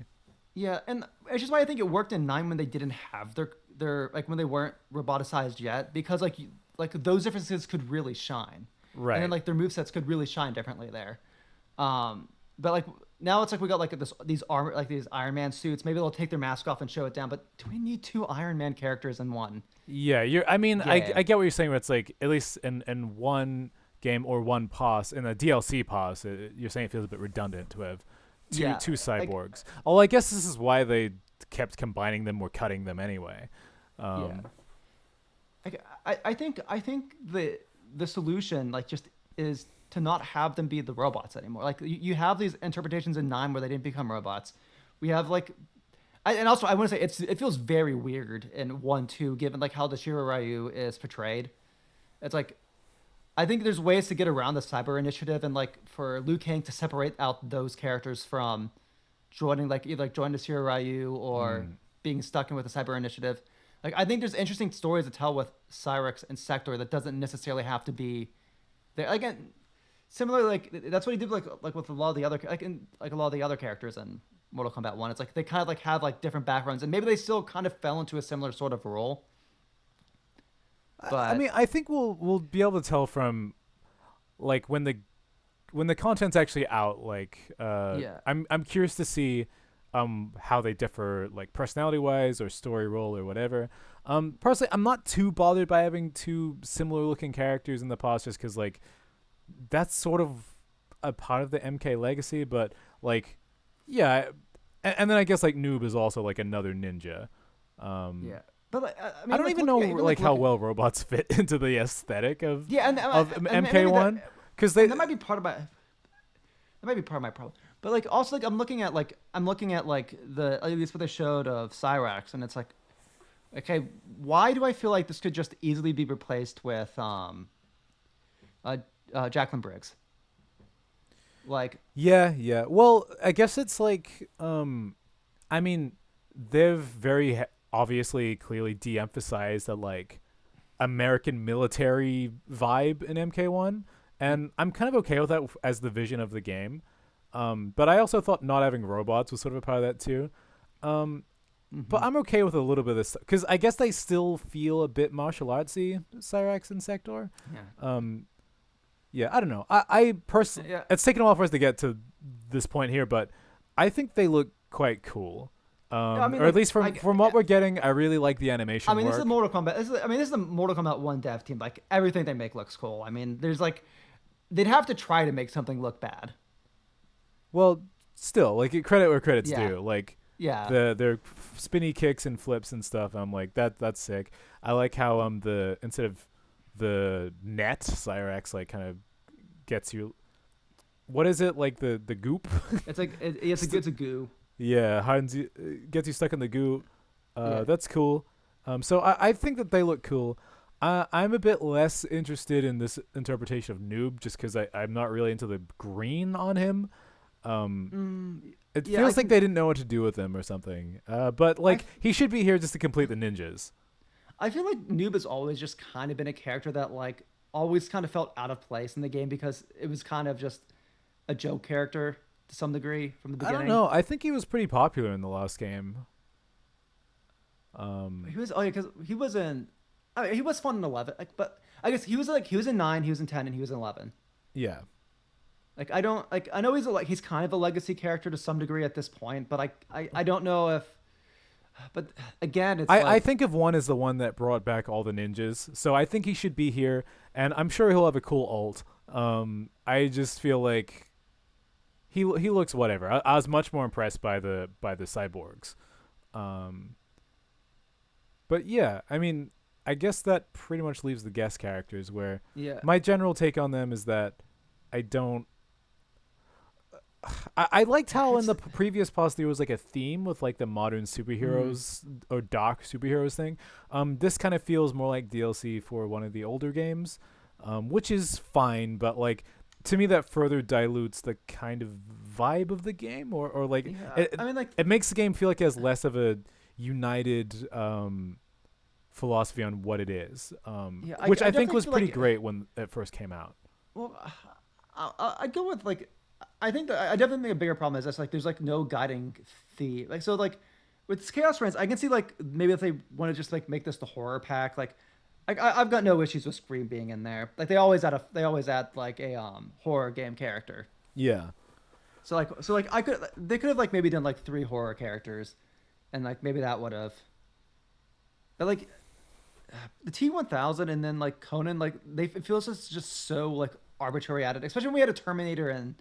Yeah, and it's just why I think it worked in Nine when they didn't have their like when they weren't roboticized yet because like those differences could really shine. Right. And then like their movesets could really shine differently there. But like now it's like we got like these armor like these Iron Man suits. Maybe they'll take their mask off and show it down. But do we need 2 Iron Man characters in one? Yeah, I Yeah. get what you're saying. Where it's like at least in one game or one pass in a DLC pass, you're saying it feels a bit redundant to have Yeah, two like, cyborgs. Although I guess this is why they kept combining them or cutting them anyway. yeah. I think the solution like just is to not have them be the robots anymore. Like you have these interpretations in Nine where they didn't become robots. We have like, and also I want to say it feels very weird in 1-2 given like how the Shiro Ryu is portrayed. It's like I think there's ways to get around the Cyber Initiative and like for Liu Kang to separate out those characters from joining like either like joining the Shiro Ryu or being stuck in with the Cyber Initiative. Like I think there's interesting stories to tell with Cyrax and Sector that doesn't necessarily have to be there. Again, similarly, like that's what he did like with a lot of the other like a lot of the other characters in Mortal Kombat 1. It's like they kind of like have like different backgrounds and maybe they still kind of fell into a similar sort of role. But I mean, I think we'll be able to tell from like when the content's actually out. Like, Yeah. I'm curious to see how they differ, like personality wise or story role or whatever. Personally, I'm not too bothered by having 2 similar looking characters in the past, just because like that's sort of a part of the MK legacy. But like, yeah, and then I guess like Noob is also like another ninja. yeah. But like, I mean, I don't like, even look- know yeah, like how look- well robots fit into the aesthetic of Yeah, and MK1 because they and that might be part of my problem. But like also like I'm looking at like the at least what they showed of Cyrax and it's like okay, why do I feel like this could just easily be replaced with uh, Jacqueline Briggs. Like, Yeah. Well, I guess it's like, I mean, they've very obviously, clearly de-emphasized that like American military vibe in MK1, and I'm kind of okay with that as the vision of the game. But I also thought not having robots was sort of a part of that too. Um, but mhm. I'm okay with a little bit of this because I guess they still feel a bit martial artsy, Cyrax and Sector. Yeah, Um, yeah, I don't know. I personally, yeah. it's taken a while for us to get to this point here, but I think they look quite cool. I mean, Or at like, least from what we're getting, I really like the I animation mean, this is work. Mortal Kombat. This is the Mortal Kombat One dev team. Like everything they make looks cool. I mean, there's like they'd have to try to make something look bad. Well, still, like credit where credit's Yeah, due. Like yeah, their spinny kicks and flips and stuff. I'm like that's sick. I like how the instead of the net, Cyrax like kind of gets you. What is it like the goop? it's like it's a goo. Yeah, hardens you, gets you stuck in the goo. Yeah, That's cool. So I think that they look cool. I'm a bit less interested in this interpretation of noob just because I'm not really into the green on him. Um, it yeah. I feels like can. they didn't know what to do with him or something. But I like he should be here just to complete the ninjas. I feel like Noob has always just kind of been a character that like always kind of felt out of place in the game because it was kind of just a joke character to some degree from the I don't beginning. know. I think he was pretty popular in the last game. Um, He was because he was in. I mean, he was fun in 11, like, but I guess he was in 9, he was in 10, and he was in 11. yeah. Like I don't like I know he's kind of a legacy character to some degree at this point, but I don't know if. But again, it's I like think of one as the one that brought back all the ninjas, so I think he should be here, and I'm sure he'll have a cool ult. I just feel like he looks whatever. I was much more impressed by the cyborgs. Um, but yeah, I mean, I guess that pretty much leaves the guest characters. Where yeah. my general take on them is that I don't. I liked how in It's the previous past there was like a theme with like the modern mm, superheroes or dark superheroes thing. This kind of feels more like DLC for one of the older games, which is fine, but like to me that further dilutes the kind of vibe of the game, or like yeah. it, I mean, like it makes the game feel like it has less of a united philosophy on what it is, yeah. which I I think definitely was feel pretty like great when it first came out. well, I'd go with like I think that I definitely think a bigger problem is that's like there's like no guiding theme. Like so like with Chaos Friends, I can see like maybe if they want to just like make this the horror pack, like I've got no issues with Scream being in there. Like they always add like a horror game character. Yeah. So like they could have like maybe done like 3 horror characters, and like maybe that would have. But like the T1000 and then like Conan, like it feels just so like arbitrary at it, especially when we had a Terminator and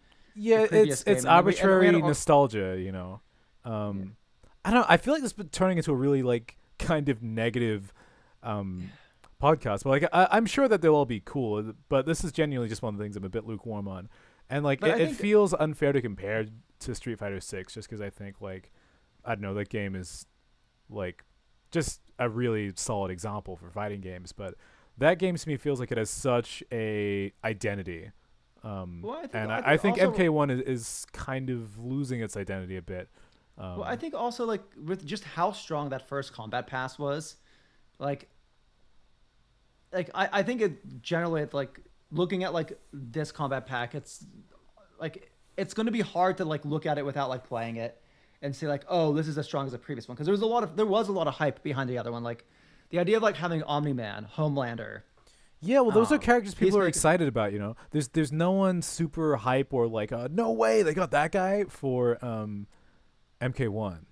the Yeah, previous it's game, and then we had arbitrary nostalgia, you know. yeah, I don't know. I feel like this is turning into a really like kind of negative um, podcast. But like, I'm sure that they'll all be cool. But this is genuinely just one of the things I'm a bit lukewarm on, and like but I it think feels unfair to compare to Street Fighter 6 just because I think like I don't know that game is like just a really solid example for fighting games, but that game to me feels like it has such a identity. well, And I I think think also MK1 is kind of losing its identity a bit. well, I Um, think also like with just how strong that first combat pass was, like I think it generally like looking at like this combat pack, it's like it's going to be hard to like look at it without like playing it and say like, oh, this is as strong as the previous one because there was a lot of hype behind the other one, like the idea of like having Omni Man, Homelander, yeah, well, those are characters people are Peacemaker. excited about. You know, there's no one super hype or like, no way they got that guy for MK1,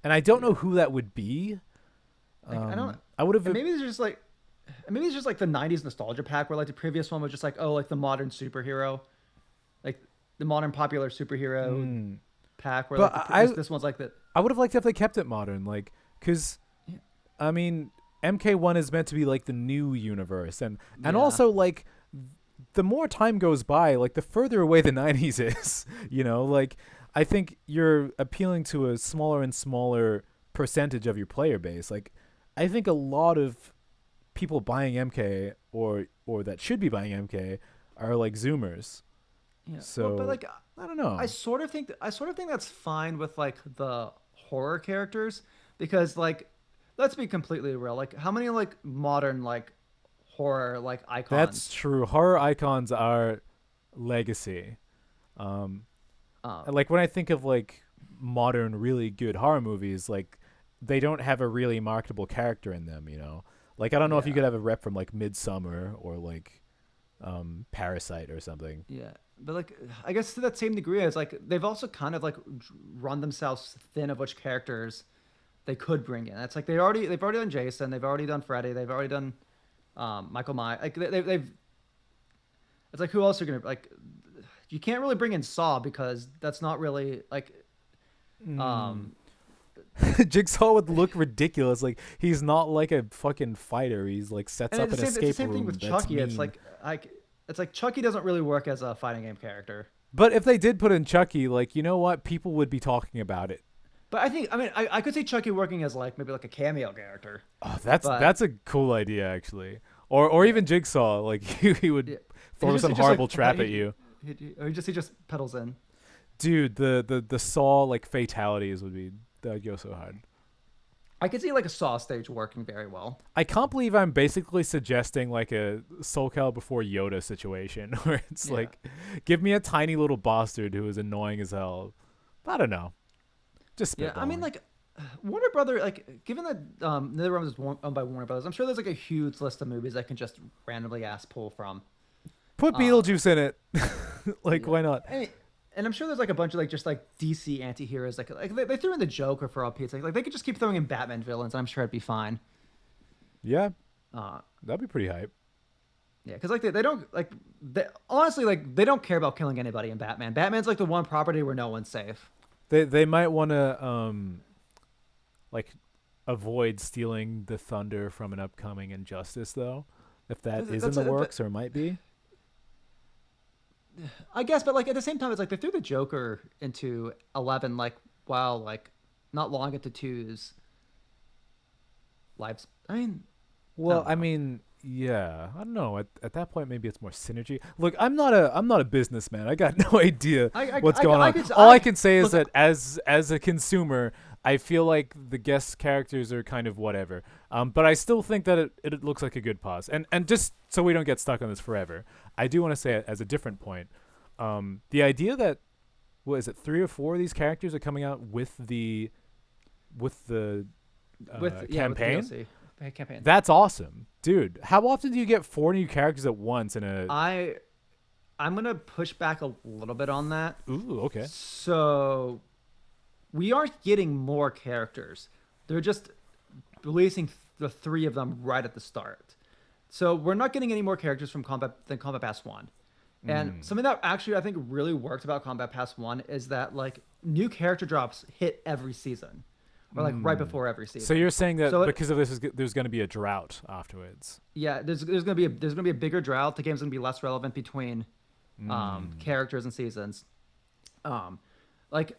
and I don't Yeah, know who that would be. like I don't. I would And have. maybe it's just like the '90s nostalgia pack where like the previous one was just like, oh, like the modern superhero, like the modern popular superhero Mm, pack where but like this one's like that. I would have liked if they kept it modern, like, cause Yeah. I mean, MK1 is meant to be like the new universe, and Yeah. also like the more time goes by, like the further away the 90s is, you know, like I think you're appealing to a smaller and smaller percentage of your player base. Like I think a lot of people buying MK or that should be buying MK are like Zoomers. Yeah. Well, but So like I don't know. I sort of think that's fine with like the horror characters because like let's be completely real. Like how many like modern like horror like That's icons true. Horror icons are legacy. Um, uh like when I think of like modern, really good horror movies, like they don't have a really marketable character in them. Like I don't know if you yeah. could have a rep from like Midsummer or like Parasite or something. Yeah. But like I guess to that same degree it's like they've also kind of like run themselves thin of which characters they could bring in. It's like they've already done Jason, they've already done Freddy, they've already done Michael Myers. Like they've it's like who else are gonna like you can't really bring in Saw because that's not really like Mm. um Jigsaw would look ridiculous. Like he's not like a fucking fighter. He's like sets and up an it's the escape same thing room. with That's Chucky. mean. It's like Chucky doesn't really work as a fighting game character. But if they did put in Chucky, like you know what, people would be talking about it. But I mean I could see Chucky working as like maybe like a cameo character. Oh, that's But that's a cool idea actually. Or yeah, even Jigsaw, like he would yeah. throw some He just horrible like trap at you. he just pedals in. Dude, the Saw like fatalities that'd go so hard. I could see like a Saw stage working very well. I can't believe I'm basically suggesting like a Soul Calibur before Yoda situation where it's Yeah. like, give me a tiny little bastard who is annoying as hell. I don't know. Just Yeah, I mean, spitballing. like Warner Brother, like given that NetherRealm is owned by Warner Brothers, I'm sure there's like a huge list of movies I can just randomly ask pull from. Put Um, Beetlejuice in it. Like, yeah, why not? and I'm sure there's like a bunch of like just like DC anti-heroes like they threw in the Joker for all Pete's sake. Like they could just keep throwing in Batman villains, and I'm sure it'd be fine. Yeah, Uh, that'd be pretty hype. yeah, because like they don't like honestly like they don't care about killing anybody in Batman. Batman's like the one property where no one's safe. They might want to like avoid stealing the thunder from an upcoming Injustice though, if that is in That's the but works or might be. I guess, but like at the same time, it's like they threw the Joker into 11, like while like not long into two's lives. I mean, I Well, don't I know. mean, yeah, I don't know. At that point, maybe it's more synergy. Look, I'm not a businessman. I got no idea what's going on. All I can say is look. that as a consumer, I feel like the guest characters are kind of whatever. But I still think that it looks like a good pause. And just so we don't get stuck on this forever, I do want to say it as a different point. The idea that what is it, 3 or 4 of these characters are coming out with the With campaign. with DLC campaign. That's awesome, dude. How often do you get 4 new characters at once in a? I'm gonna push back a little bit on that. Ooh, okay. So we aren't getting more characters. They're just releasing the 3 of them right at the start. So we're not getting any more characters from Combat than Combat Pass 1. And something that actually I think really worked about Combat Pass 1 is that like new character drops hit every season or like right before every season. So you're saying that So because of this, there's going to be a drought afterwards. yeah, there's gonna be a bigger drought. The game's gonna be less relevant between characters and seasons. Like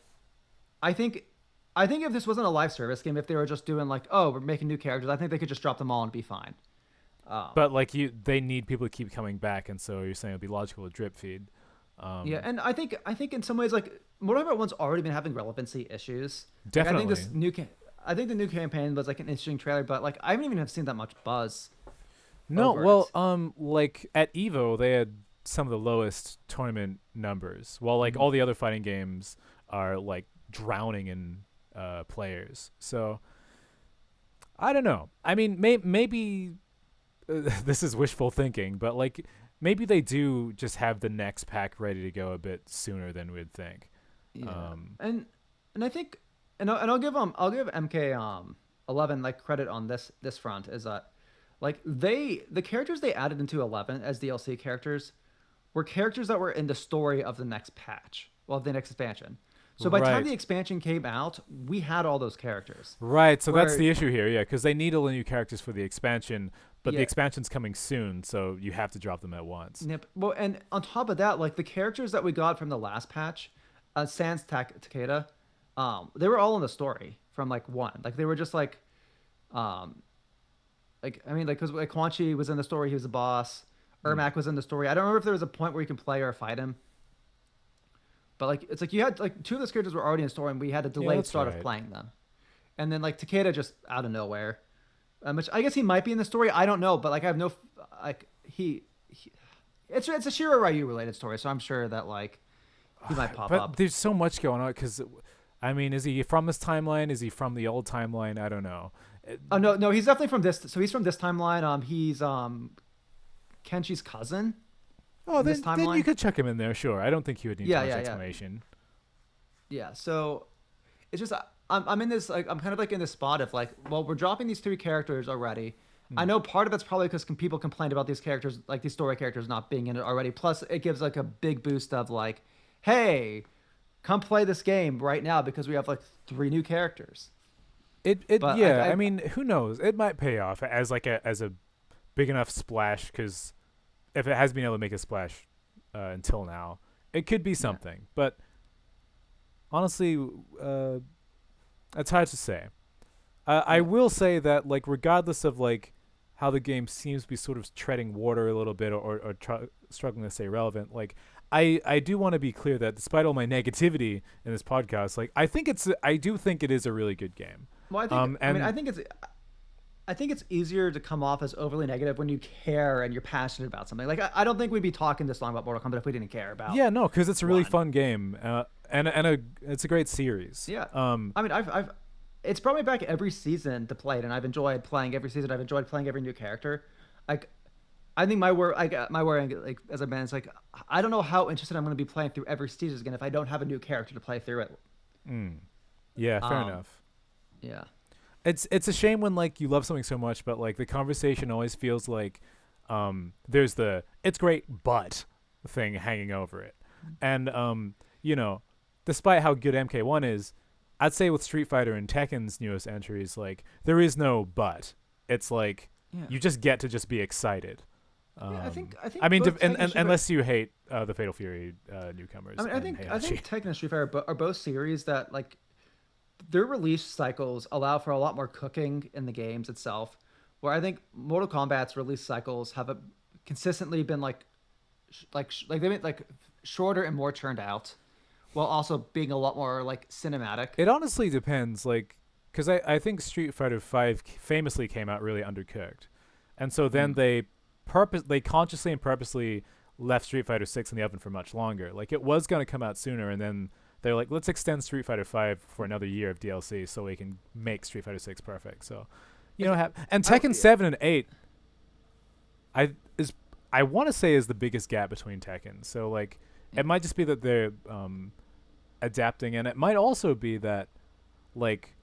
I think if this wasn't a live service game, if they were just doing like, oh, we're making new characters, I think they could just drop them all and be fine. But like they need people to keep coming back, and so you're saying it'd be logical to drip feed. Yeah, and I think in some ways like Mortal Kombat 1's already been having relevancy issues. Like, Definitely. I think the new campaign was like an interesting trailer, but like I haven't even have seen that much buzz. No, over well, it. like at Evo, they had some of the lowest tournament numbers, while like all the other fighting games are like drowning in players. So I don't know. I mean, maybe this is wishful thinking, but like maybe they do just have the next pack ready to go a bit sooner than we'd think. Yeah, Um, and I think I'll give MK 11 like credit on this front is that like the characters they added into 11 as DLC characters were characters that were in the story of the next patch, well, the next expansion. So by the time Right. the expansion came out, we had all those characters. Right, so that's Where the issue here, yeah, because they need all the new characters for the expansion, but the yeah, expansion's coming soon, so you have to drop them at once. yep. Well, and on top of that, like the characters that we got from the last patch, Sans Takeda, they were all in the story from like 1. Like they were just um, like I mean, like because like Quan Chi was in the story, he was the boss. Ermac was in the story. I don't remember if there was a point where you can play or fight him. But like it's like you had like two of those characters were already in the story, and we had a delayed start of playing them. And then like Takeda just out of nowhere, which I guess he might be in the story. I don't know, but like I have no like it's a Shiro Ryu related story, so I'm sure that like he might pop up. There's so much going on because, I mean, is he from this timeline? Is he from the old timeline? I don't know. Oh no, he's definitely from this. So he's from this timeline. He's Kenshi's cousin. Oh, then you could check him in there. Sure, I don't think he would need too much explanation. Yeah, so it's just I'm in this like I'm kind of like in this spot of like, well, we're dropping these three characters already. I know part of it's probably because people complained about these characters, like these story characters, not being in it already. Plus, it gives like a big boost of like, hey, come play this game right now because we have like 3 new characters. I mean, who knows? It might pay off as a big enough splash, because if it has been able to make a splash until now, it could be something. Yeah. But honestly, it's hard to say. I will say that, like, regardless of like how the game seems to be sort of treading water a little bit or struggling to stay relevant, like I do want to be clear that despite all my negativity in this podcast, like I do think it is a really good game. Well, I think it's easier to come off as overly negative when you care and you're passionate about something. Like I don't think we'd be talking this long about Mortal Kombat if we didn't care about. Yeah, no, because it's a really fun game, and it's a great series. Yeah. I mean, it's brought me back every season to play it, and I've enjoyed playing every season. I've enjoyed playing every new character. Like, I think my worry, like as a man, is like I don't know how interested I'm going to be playing through every season again if I don't have a new character to play through it. Yeah, fair enough. Yeah. It's a shame when like you love something so much, but like the conversation always feels like there's the it's great but thing hanging over it. And you know, despite how good MK1 is, I'd say with Street Fighter and Tekken's newest entries, like there is no but. It's like you just get to just be excited. I think. I mean, unless you hate the Fatal Fury newcomers. I think Tekken and Street Fighter are both series that like their release cycles allow for a lot more cooking in the games itself. Where I think Mortal Kombat's release cycles have consistently been like they've been like shorter and more churned out, while also being a lot more like cinematic. It honestly depends, like, because I think Street Fighter V famously came out really undercooked, and so then they consciously and purposely left Street Fighter 6 in the oven for much longer. Like it was gonna come out sooner, and then they're like, let's extend Street Fighter V for another year of DLC so we can make Street Fighter 6 perfect. So, and Tekken 7 and 8, I want to say is the biggest gap between Tekken. So like, it might just be that they're adapting, and it might also be that like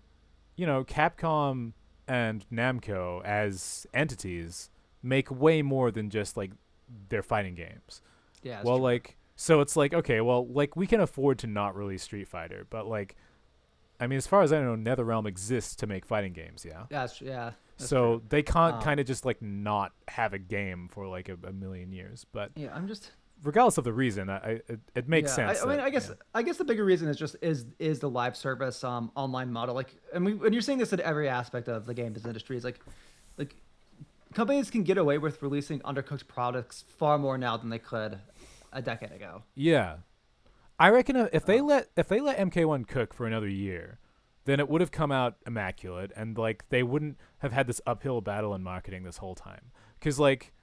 Capcom and Namco as entities make way more than just like their fighting games. Yeah. Well, true. like, so it's like, okay, well, like we can afford to not release Street Fighter, but like, I mean, as far as I know, NetherRealm exists to make fighting games. Yeah. That's so true. They can't kind of just like not have a game for like a million years. But yeah, I'm just. Regardless of the reason, it makes sense. I guess the bigger reason is just is the live service online model. Like, and when you're seeing this in every aspect of the games industry, is like companies can get away with releasing undercooked products far more now than they could a decade ago. Yeah, I reckon if they let MK1 cook for another year, then it would have come out immaculate, and like they wouldn't have had this uphill battle in marketing this whole time. Because like.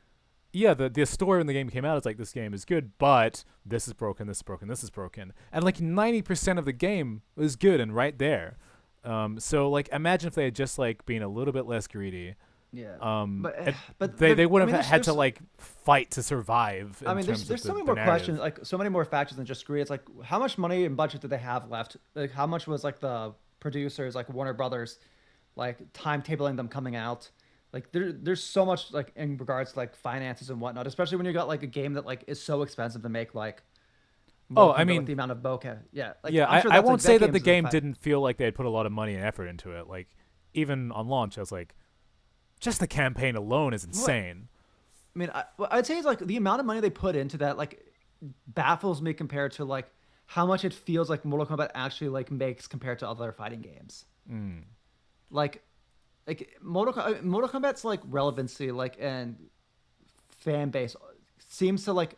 Yeah, the story when the game came out is like, this game is good, but this is broken, this is broken, this is broken. And like 90% of the game was good and right there. So like imagine if they had just like been a little bit less greedy. Yeah. But they wouldn't have had to like fight to survive. I mean, there's so many more questions, like so many more factors than just greed. It's like, how much money and budget did they have left? Like how much was like the producers, like Warner Brothers, like timetabling them coming out? Like there's so much like in regards to like finances and whatnot, especially when you got like a game that like is so expensive to make. Like, I mean, the amount of bokeh, yeah, like, yeah. I won't say that the game didn't feel like they had put a lot of money and effort into it. Like even on launch, I was like, just the campaign alone is insane. I mean, I'd say it's like the amount of money they put into that like baffles me compared to like how much it feels like Mortal Kombat actually like makes compared to other fighting games. Like Mortal Kombat's like relevancy, like and fan base seems to like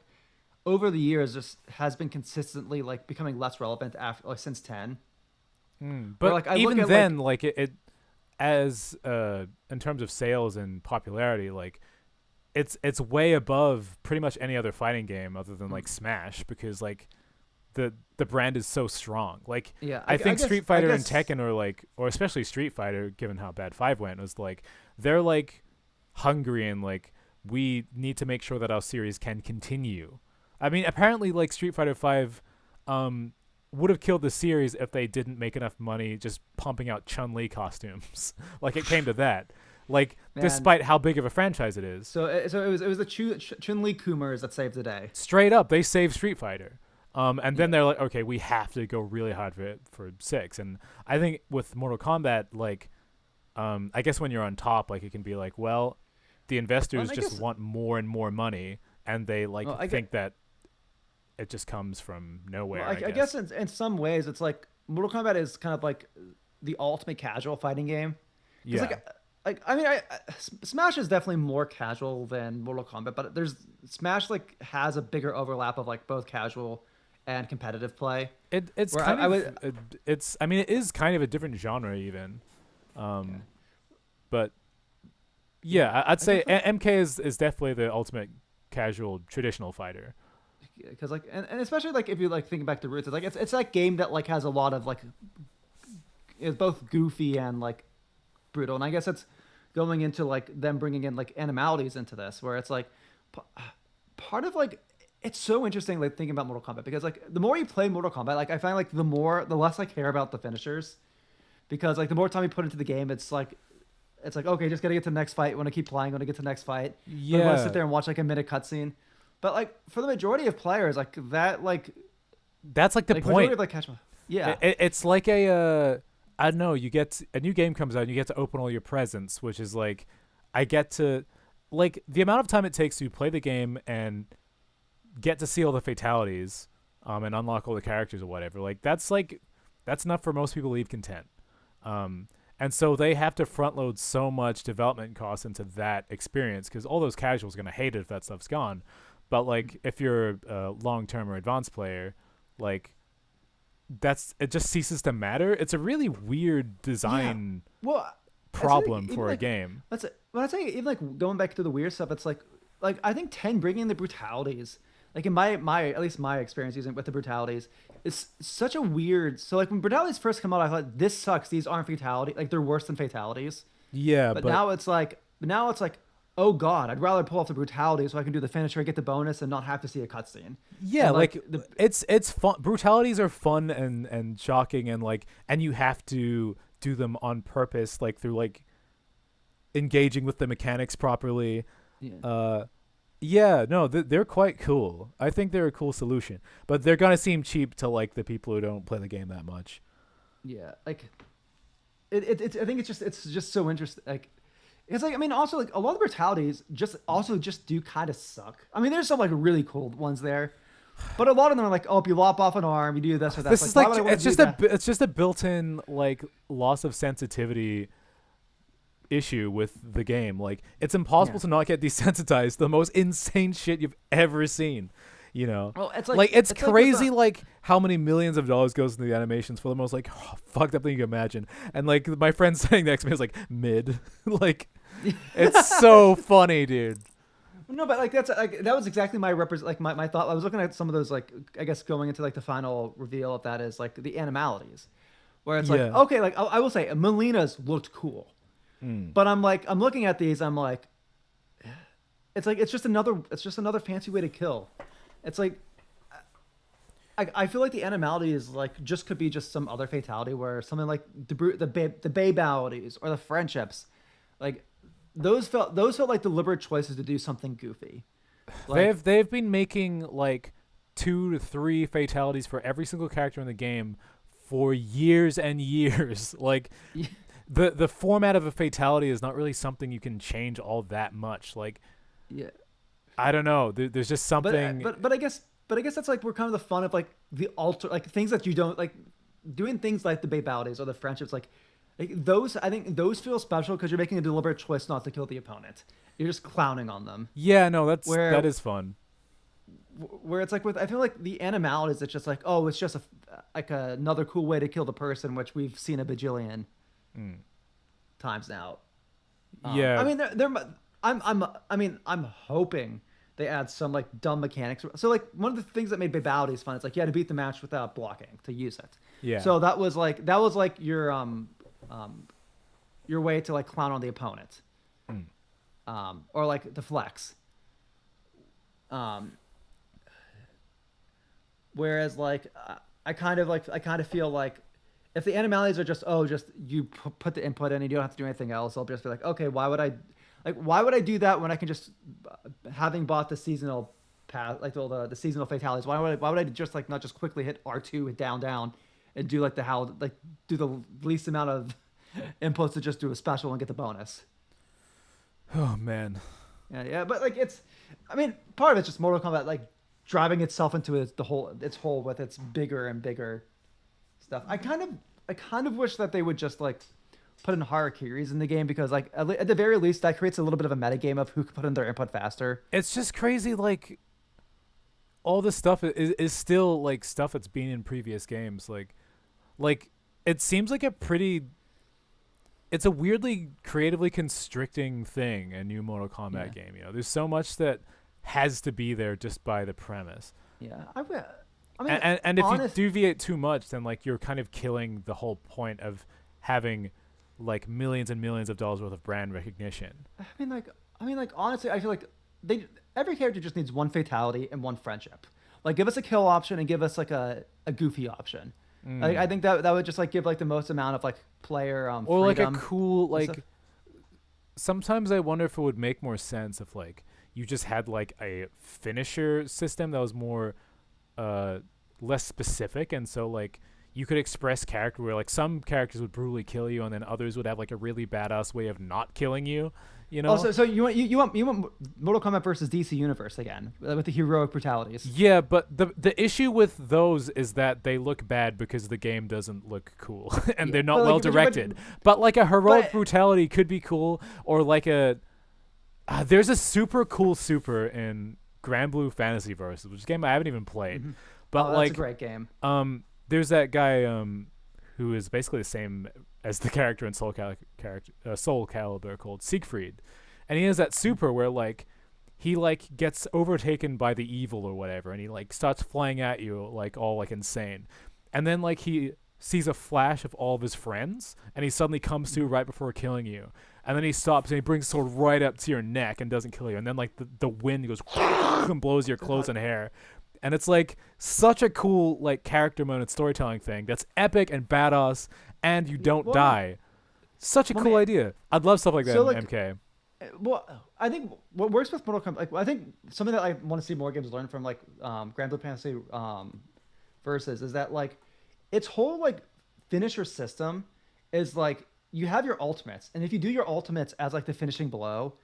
over the years just has been consistently like becoming less relevant after like since 10. But like I look even at then, like it as in terms of sales and popularity, like it's way above pretty much any other fighting game other than like Smash, because like the brand is so strong. Like yeah, I think guess, Street Fighter and Tekken are like, or especially Street Fighter, given how bad 5 went, was like they're like hungry and like we need to make sure that our series can continue. I mean, apparently like Street Fighter 5 would have killed the series if they didn't make enough money just pumping out Chun-Li costumes. Like it came to that. Like Man. Despite how big of a franchise it is. So it was the Chun-Li Kumars that saved the day. Straight up, they saved Street Fighter. And then they're like, okay, we have to go really hard for 6. And I think with Mortal Kombat, like, I guess when you're on top, like, it can be like, well, the investors just want more and more money, and they like think that it just comes from nowhere. Well, I guess in some ways, it's like Mortal Kombat is kind of like the ultimate casual fighting game. Yeah. I mean, Smash is definitely more casual than Mortal Kombat, but Smash like has a bigger overlap of like both casual and competitive play. It's kind of it's I mean it is kind of a different genre even, but yeah, I'd say MK is definitely the ultimate casual traditional fighter. Because like and especially like if you like thinking back to roots, it's like it's that game that like has a lot of like it's both goofy and like brutal, and I guess it's going into like them bringing in like animalities into this, where it's like part of like it's so interesting like thinking about Mortal Kombat, because like the more you play Mortal Kombat, like I find like the less I care about the finishers, because like the more time you put into the game, it's like okay, just gotta get to the next fight. Want to keep playing? Want to get to the next fight? Yeah. Want to sit there and watch like a minute cutscene? But like for the majority of players, like that, like that's like the point. Of, like, yeah, it's like a I don't know. You get a new game comes out, and you get to open all your presents, which is like I get to like the amount of time it takes to play the game and get to see all the fatalities, and unlock all the characters or whatever. Like that's enough for most people to leave content. And so they have to front load so much development costs into that experience, because all those casuals are gonna hate it if that stuff's gone. But like if you're a long-term or advanced player, like it just ceases to matter. It's a really weird design problem for a game. When I say even like going back to the weird stuff, it's like I think 10 bringing in the brutalities, like in my at least my experience using with the brutalities, is such a weird. So like when brutalities first come out, I thought this sucks. These aren't fatality. Like they're worse than fatalities. Yeah, but now it's like oh god, I'd rather pull off the brutality so I can do the finisher, get the bonus, and not have to see a cutscene. Yeah, and like it's fun. Brutalities are fun and shocking, and you have to do them on purpose, like through like engaging with the mechanics properly. They're quite cool. I think they're a cool solution, but they're gonna seem cheap to like the people who don't play the game that much. Yeah, like I think it's just so interesting. Like it's like I mean also like a lot of brutalities just do kind of suck. I mean there's some like really cool ones there, but a lot of them are like, oh, if you lop off an arm, you do this or that. This is like it's just a built-in like loss of sensitivity issue with the game. Like it's impossible to not get desensitized to the most insane shit you've ever seen. You know, well, it's it's crazy like how many millions of dollars goes into the animations for the most like fucked up thing you can imagine. And like my friend sitting next to me is like mid, like it's so funny, dude. No, but like that was exactly my my thought. I was looking at some of those like I guess going into like the final reveal of that is like the animalities, where it's like okay, like I will say Melina's looked cool, but I'm looking at these, I'm like, it's just another fancy way to kill. It's like I feel like the animality is like could be just some other fatality where something like the babalities or the friendships, like those felt like deliberate choices to do something goofy. Like, they've been making like 2 to 3 fatalities for every single character in the game for years and years. Like the format of a fatality is not really something you can change all that much. Like I don't know. There's just something. But I guess that's like we're kind of the fun of like the like things that you don't like doing things like the babalities or the friendships like those. I think those feel special because you're making a deliberate choice not to kill the opponent. You're just clowning on them. Yeah, no, that is fun. where it's like with I feel like the animalities, it's just like, oh, it's just like another cool way to kill the person, which we've seen a bajillion times now. Yeah. I mean, I'm hoping they add some like dumb mechanics. So like one of the things that made Babalities fun is like you had to beat the match without blocking to use it. Yeah. So that was like your way to like clown on the opponent, or like the flex. Whereas like I kind of feel like if the animalities are just you put the input in and you don't have to do anything else, I'll just be like, okay, why would I do that when I can just having bought the seasonal path, like the seasonal fatalities, why would I just like not just quickly hit R2, hit down and do like do the least amount of inputs to just do a special and get the bonus. Oh man. Yeah, but like I mean, part of it's just Mortal Kombat like driving itself into its hole with its bigger and bigger stuff. I kind of wish that they would just like put in hierarchies in the game, because like at the very least that creates a little bit of a metagame of who can put in their input faster. It's just crazy, like all this stuff is still like stuff that's been in previous games. Like it seems like it's a weirdly creatively constricting thing, a new Mortal Kombat game. You know, there's so much that has to be there just by the premise. Yeah, and if you deviate too much, then like you're kind of killing the whole point of having like millions and millions of dollars worth of brand recognition. I mean, like honestly, I feel like every character just needs one fatality and one friendship. Like, give us a kill option and give us like a goofy option. Like, I think that would just like give like the most amount of like player or like freedom a cool like. Sometimes I wonder if it would make more sense if like you just had like a finisher system that was more less specific, and so like you could express character where like some characters would brutally kill you and then others would have like a really badass way of not killing you, you know? So you want Mortal Kombat versus DC Universe again with the heroic brutalities. Yeah, but the issue with those is that they look bad because the game doesn't look cool and they're not well directed. But like a heroic brutality could be cool, or like there's a super cool super in Grand Blue Fantasy Versus, which is a game I haven't even played. Mm-hmm. But that's a great game. There's that guy who is basically the same as the character in Soul Calibur called Siegfried, and he has that super where like he like gets overtaken by the evil or whatever, and he like starts flying at you like all like insane, and then like he sees a flash of all of his friends, and he suddenly comes to right before killing you, and then he stops and he brings sword right up to your neck and doesn't kill you, and then like the wind goes and blows your clothes and hair. And it's like such a cool like character moment storytelling thing that's epic and badass, and you don't die. Such a cool idea. I'd love stuff like that in MK. Well, I think what works with Mortal Kombat, like I think something that I want to see more games learn from like Grand Blue Fantasy Versus is that like its whole like finisher system is like you have your ultimates, and if you do your ultimates as like the finishing blow,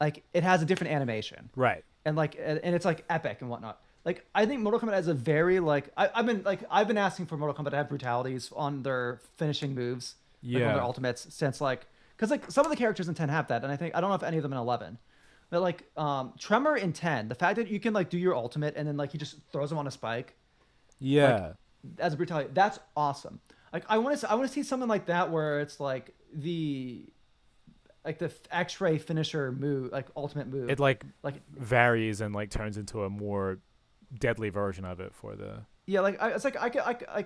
like it has a different animation, right? And like and it's like epic and whatnot. Like I think Mortal Kombat has a very like I've been asking for Mortal Kombat to have brutalities on their finishing moves, like on their ultimates, since like because like some of the characters in 10 have that, and I don't know if any of them in 11, but like Tremor in 10, the fact that you can like do your ultimate and then like he just throws them on a spike, like, as a brutality, that's awesome. Like I want to see something like that where it's like the X-ray finisher move, like ultimate move, it like varies and like turns into a more deadly version of it for the it's like I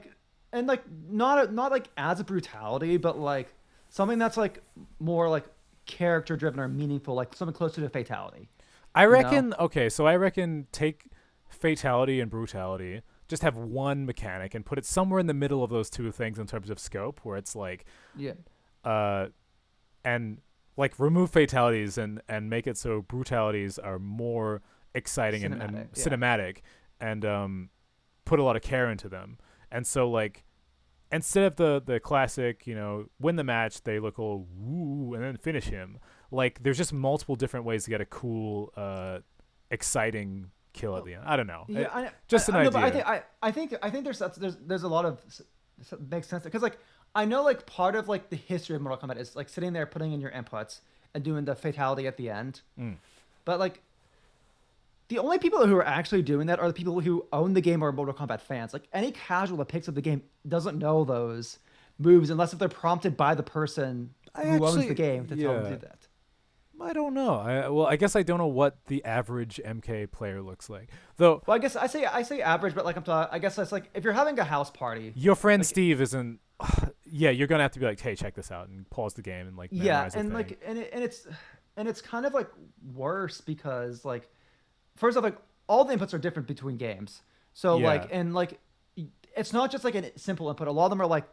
and like not like as a brutality, but like something that's like more like character driven or meaningful, like something closer to fatality. I reckon I reckon take fatality and brutality, just have one mechanic and put it somewhere in the middle of those two things in terms of scope, where it's like and like remove fatalities and make it so brutalities are more exciting and cinematic, and put a lot of care into them. And so like instead of the classic, you know, win the match, they look all woo and then finish him, like there's just multiple different ways to get a cool exciting kill at the end. I don't know. An idea. But I think there's a lot of makes sense, because like I know like part of like the history of Mortal Kombat is like sitting there putting in your inputs and doing the fatality at the end. But like the only people who are actually doing that are the people who own the game or are Mortal Kombat fans. Like any casual that picks up the game doesn't know those moves unless if they're prompted by the person who owns the game to tell them to do that. I don't know. Well, I guess I don't know what the average MK player looks like. Though, Well, I guess I say average, but like I guess that's like if you're having a house party. your friend like, Steve isn't. Yeah, you're gonna have to be like, hey, check this out, and pause the game and like memorize the and thing. like and it's kind of like worse because like first off, like all the inputs are different between games. So Yeah. like it's not just like a simple input. A lot of them are like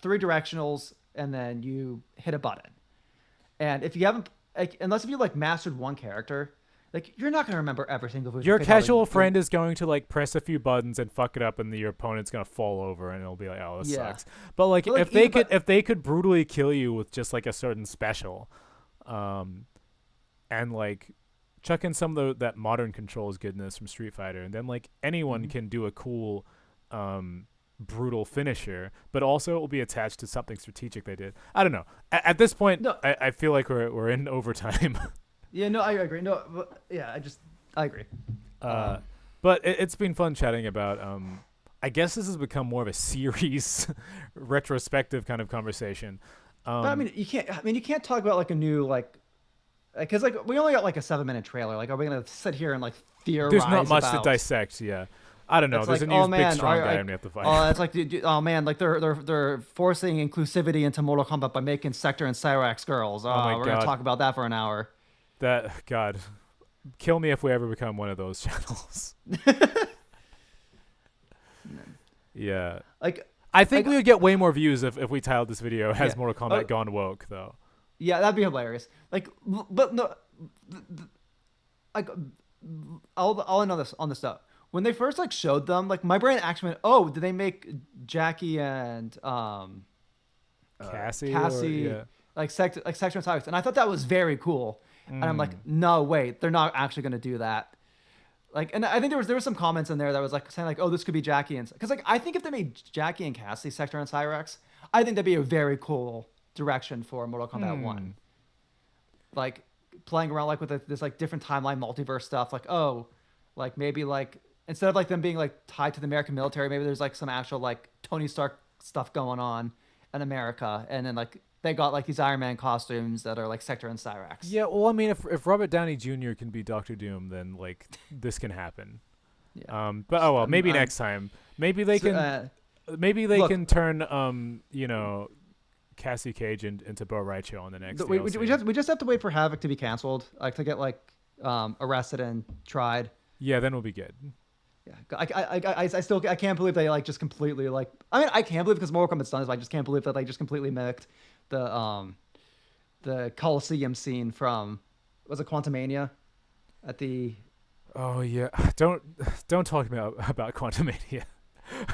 3 directionals, and then you hit a button. And if you haven't, like, unless if you like mastered one character, like you're not gonna remember every single move. Your casual friend is going to like press a few buttons and fuck it up, and your opponent's gonna fall over, and it'll be like, "Oh, this sucks." But like, But, like, if they could brutally kill you with just like a certain special, and like chuck in some of that modern controls goodness from Street Fighter, and then like anyone can do a cool, brutal finisher, but also it will be attached to something strategic they did. I don't know. At this point, No. I feel like we're in overtime. Yeah, no, I agree. No, but, yeah, I agree. But it's been fun chatting about. I guess this has become more of a series, retrospective kind of conversation. But I mean, you can't talk about like a new like, because like we only got like a 7-minute trailer. Like, are we gonna sit here and like theorize? There's not much about, to dissect. Yeah, I don't know. It's There's like, a new oh, big man, strong are- guy I- we have to fight. Oh, it's like, oh man, like they're forcing inclusivity into Mortal Kombat by making Sector and Cyrax girls. Oh, my we're God. gonna talk about that for an hour. That God, kill me if we ever become one of those channels. Yeah, Like, I think Like- we would get way more views if we titled this video "Has Yeah. Mortal Kombat Oh. Gone Woke?" Though. yeah, that'd be hilarious. Like, but no, like, I'll end on this stuff. When they first like showed them, like my brain actually went, "Oh, did they make Jackie and Cassie, Cassie or, yeah. like Sector and Cyrax?" And I thought that was very cool. And I'm like, no, wait, they're not actually gonna do that. Like, and I think there was some comments in there that was like saying like, oh, this could be Jackie and because like I think if they made Jackie and Cassie Sector and Cyrax, I think that'd be a very cool direction for Mortal Kombat 1. Like playing around like with this like different timeline multiverse stuff. Like, oh, like maybe like instead of like them being like tied to the American military, maybe there's like some actual like Tony Stark stuff going on in America, and then like they got like these Iron Man costumes that are like Sector and Cyrax. Yeah, well, I mean, if Robert Downey Jr. can be Doctor Doom, then like this can happen. Yeah. But oh well, maybe I'm- next time. Maybe they can. Maybe they look- can turn Cassie Cage into Bo Raicho on the next. We DLC. just have to wait for Havoc to be canceled, like to get like arrested and tried. Yeah, then we'll be good. Yeah, I still can't believe they like just completely like. I mean, I can't believe because Mortal Kombat's done this, but I just can't believe that they just completely mimicked the Coliseum scene from was it Quantumania at the. Oh yeah, don't talk about Quantumania.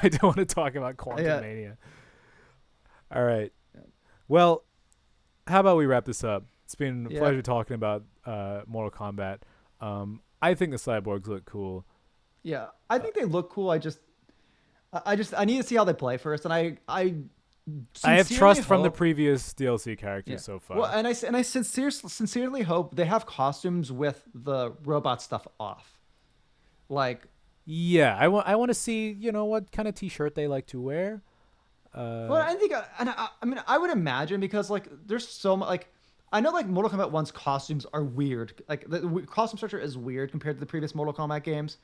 I don't want to talk about Quantumania. All right. Well, how about we wrap this up? It's been a pleasure talking about Mortal Kombat. I think the cyborgs look cool. Yeah, I think they look cool. I need to see how they play first, and I have trust from the hope- previous DLC characters so far. Well, and I sincerely hope they have costumes with the robot stuff off. Like, yeah, I want to see what kind of T-shirt they like to wear. well, I think, and I mean, I would imagine because like there's so much like. I know like Mortal Kombat 1's costumes are weird. Like the costume structure is weird compared to the previous Mortal Kombat games.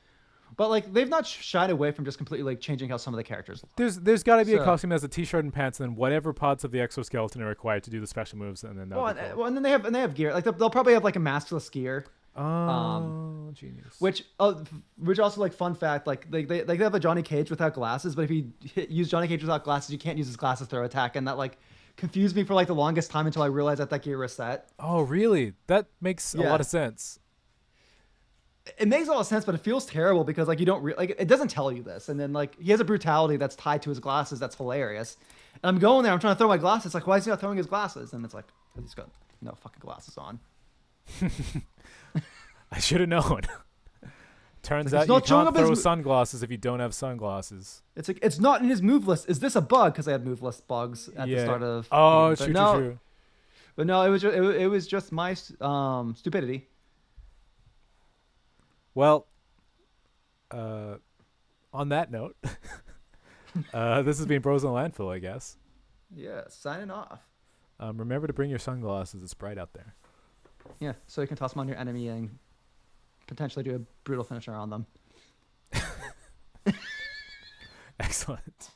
But like they've not shied away from just completely like changing how some of the characters look. There's got to be a So- costume that has a T-shirt and pants, and then whatever parts of the exoskeleton are required to do the special moves, and then that'll be cool. And then they have gear. Like they'll probably have like a maskless gear. Genius. Which also like fun fact, like they have a Johnny Cage without glasses, but if you use Johnny Cage without glasses, you can't use his glasses throw attack, and that like confused me for like the longest time until I realized that gear was set. Oh, really? That makes a lot of sense. It makes a lot of sense, but it feels terrible because like you don't like it doesn't tell you this, and then like he has a brutality that's tied to his glasses that's hilarious. And I'm going there, I'm trying to throw my glasses. Like, why is he not throwing his glasses? And it's like he's got no fucking glasses on. I should have known. Turns Like, out he's you not showing can't up his throw mo- sunglasses if you don't have sunglasses. It's like it's not in his move list. Is this a bug? Because I had move list bugs at the start of. Oh, but true, no, true. But no, it was just my stupidity. Well, On that note, this has been Bros in Landfill, I guess. Yeah, signing off. Remember to bring your sunglasses. It's bright out there. Yeah, so you can toss them on your enemy and potentially do a brutal finisher on them. Excellent.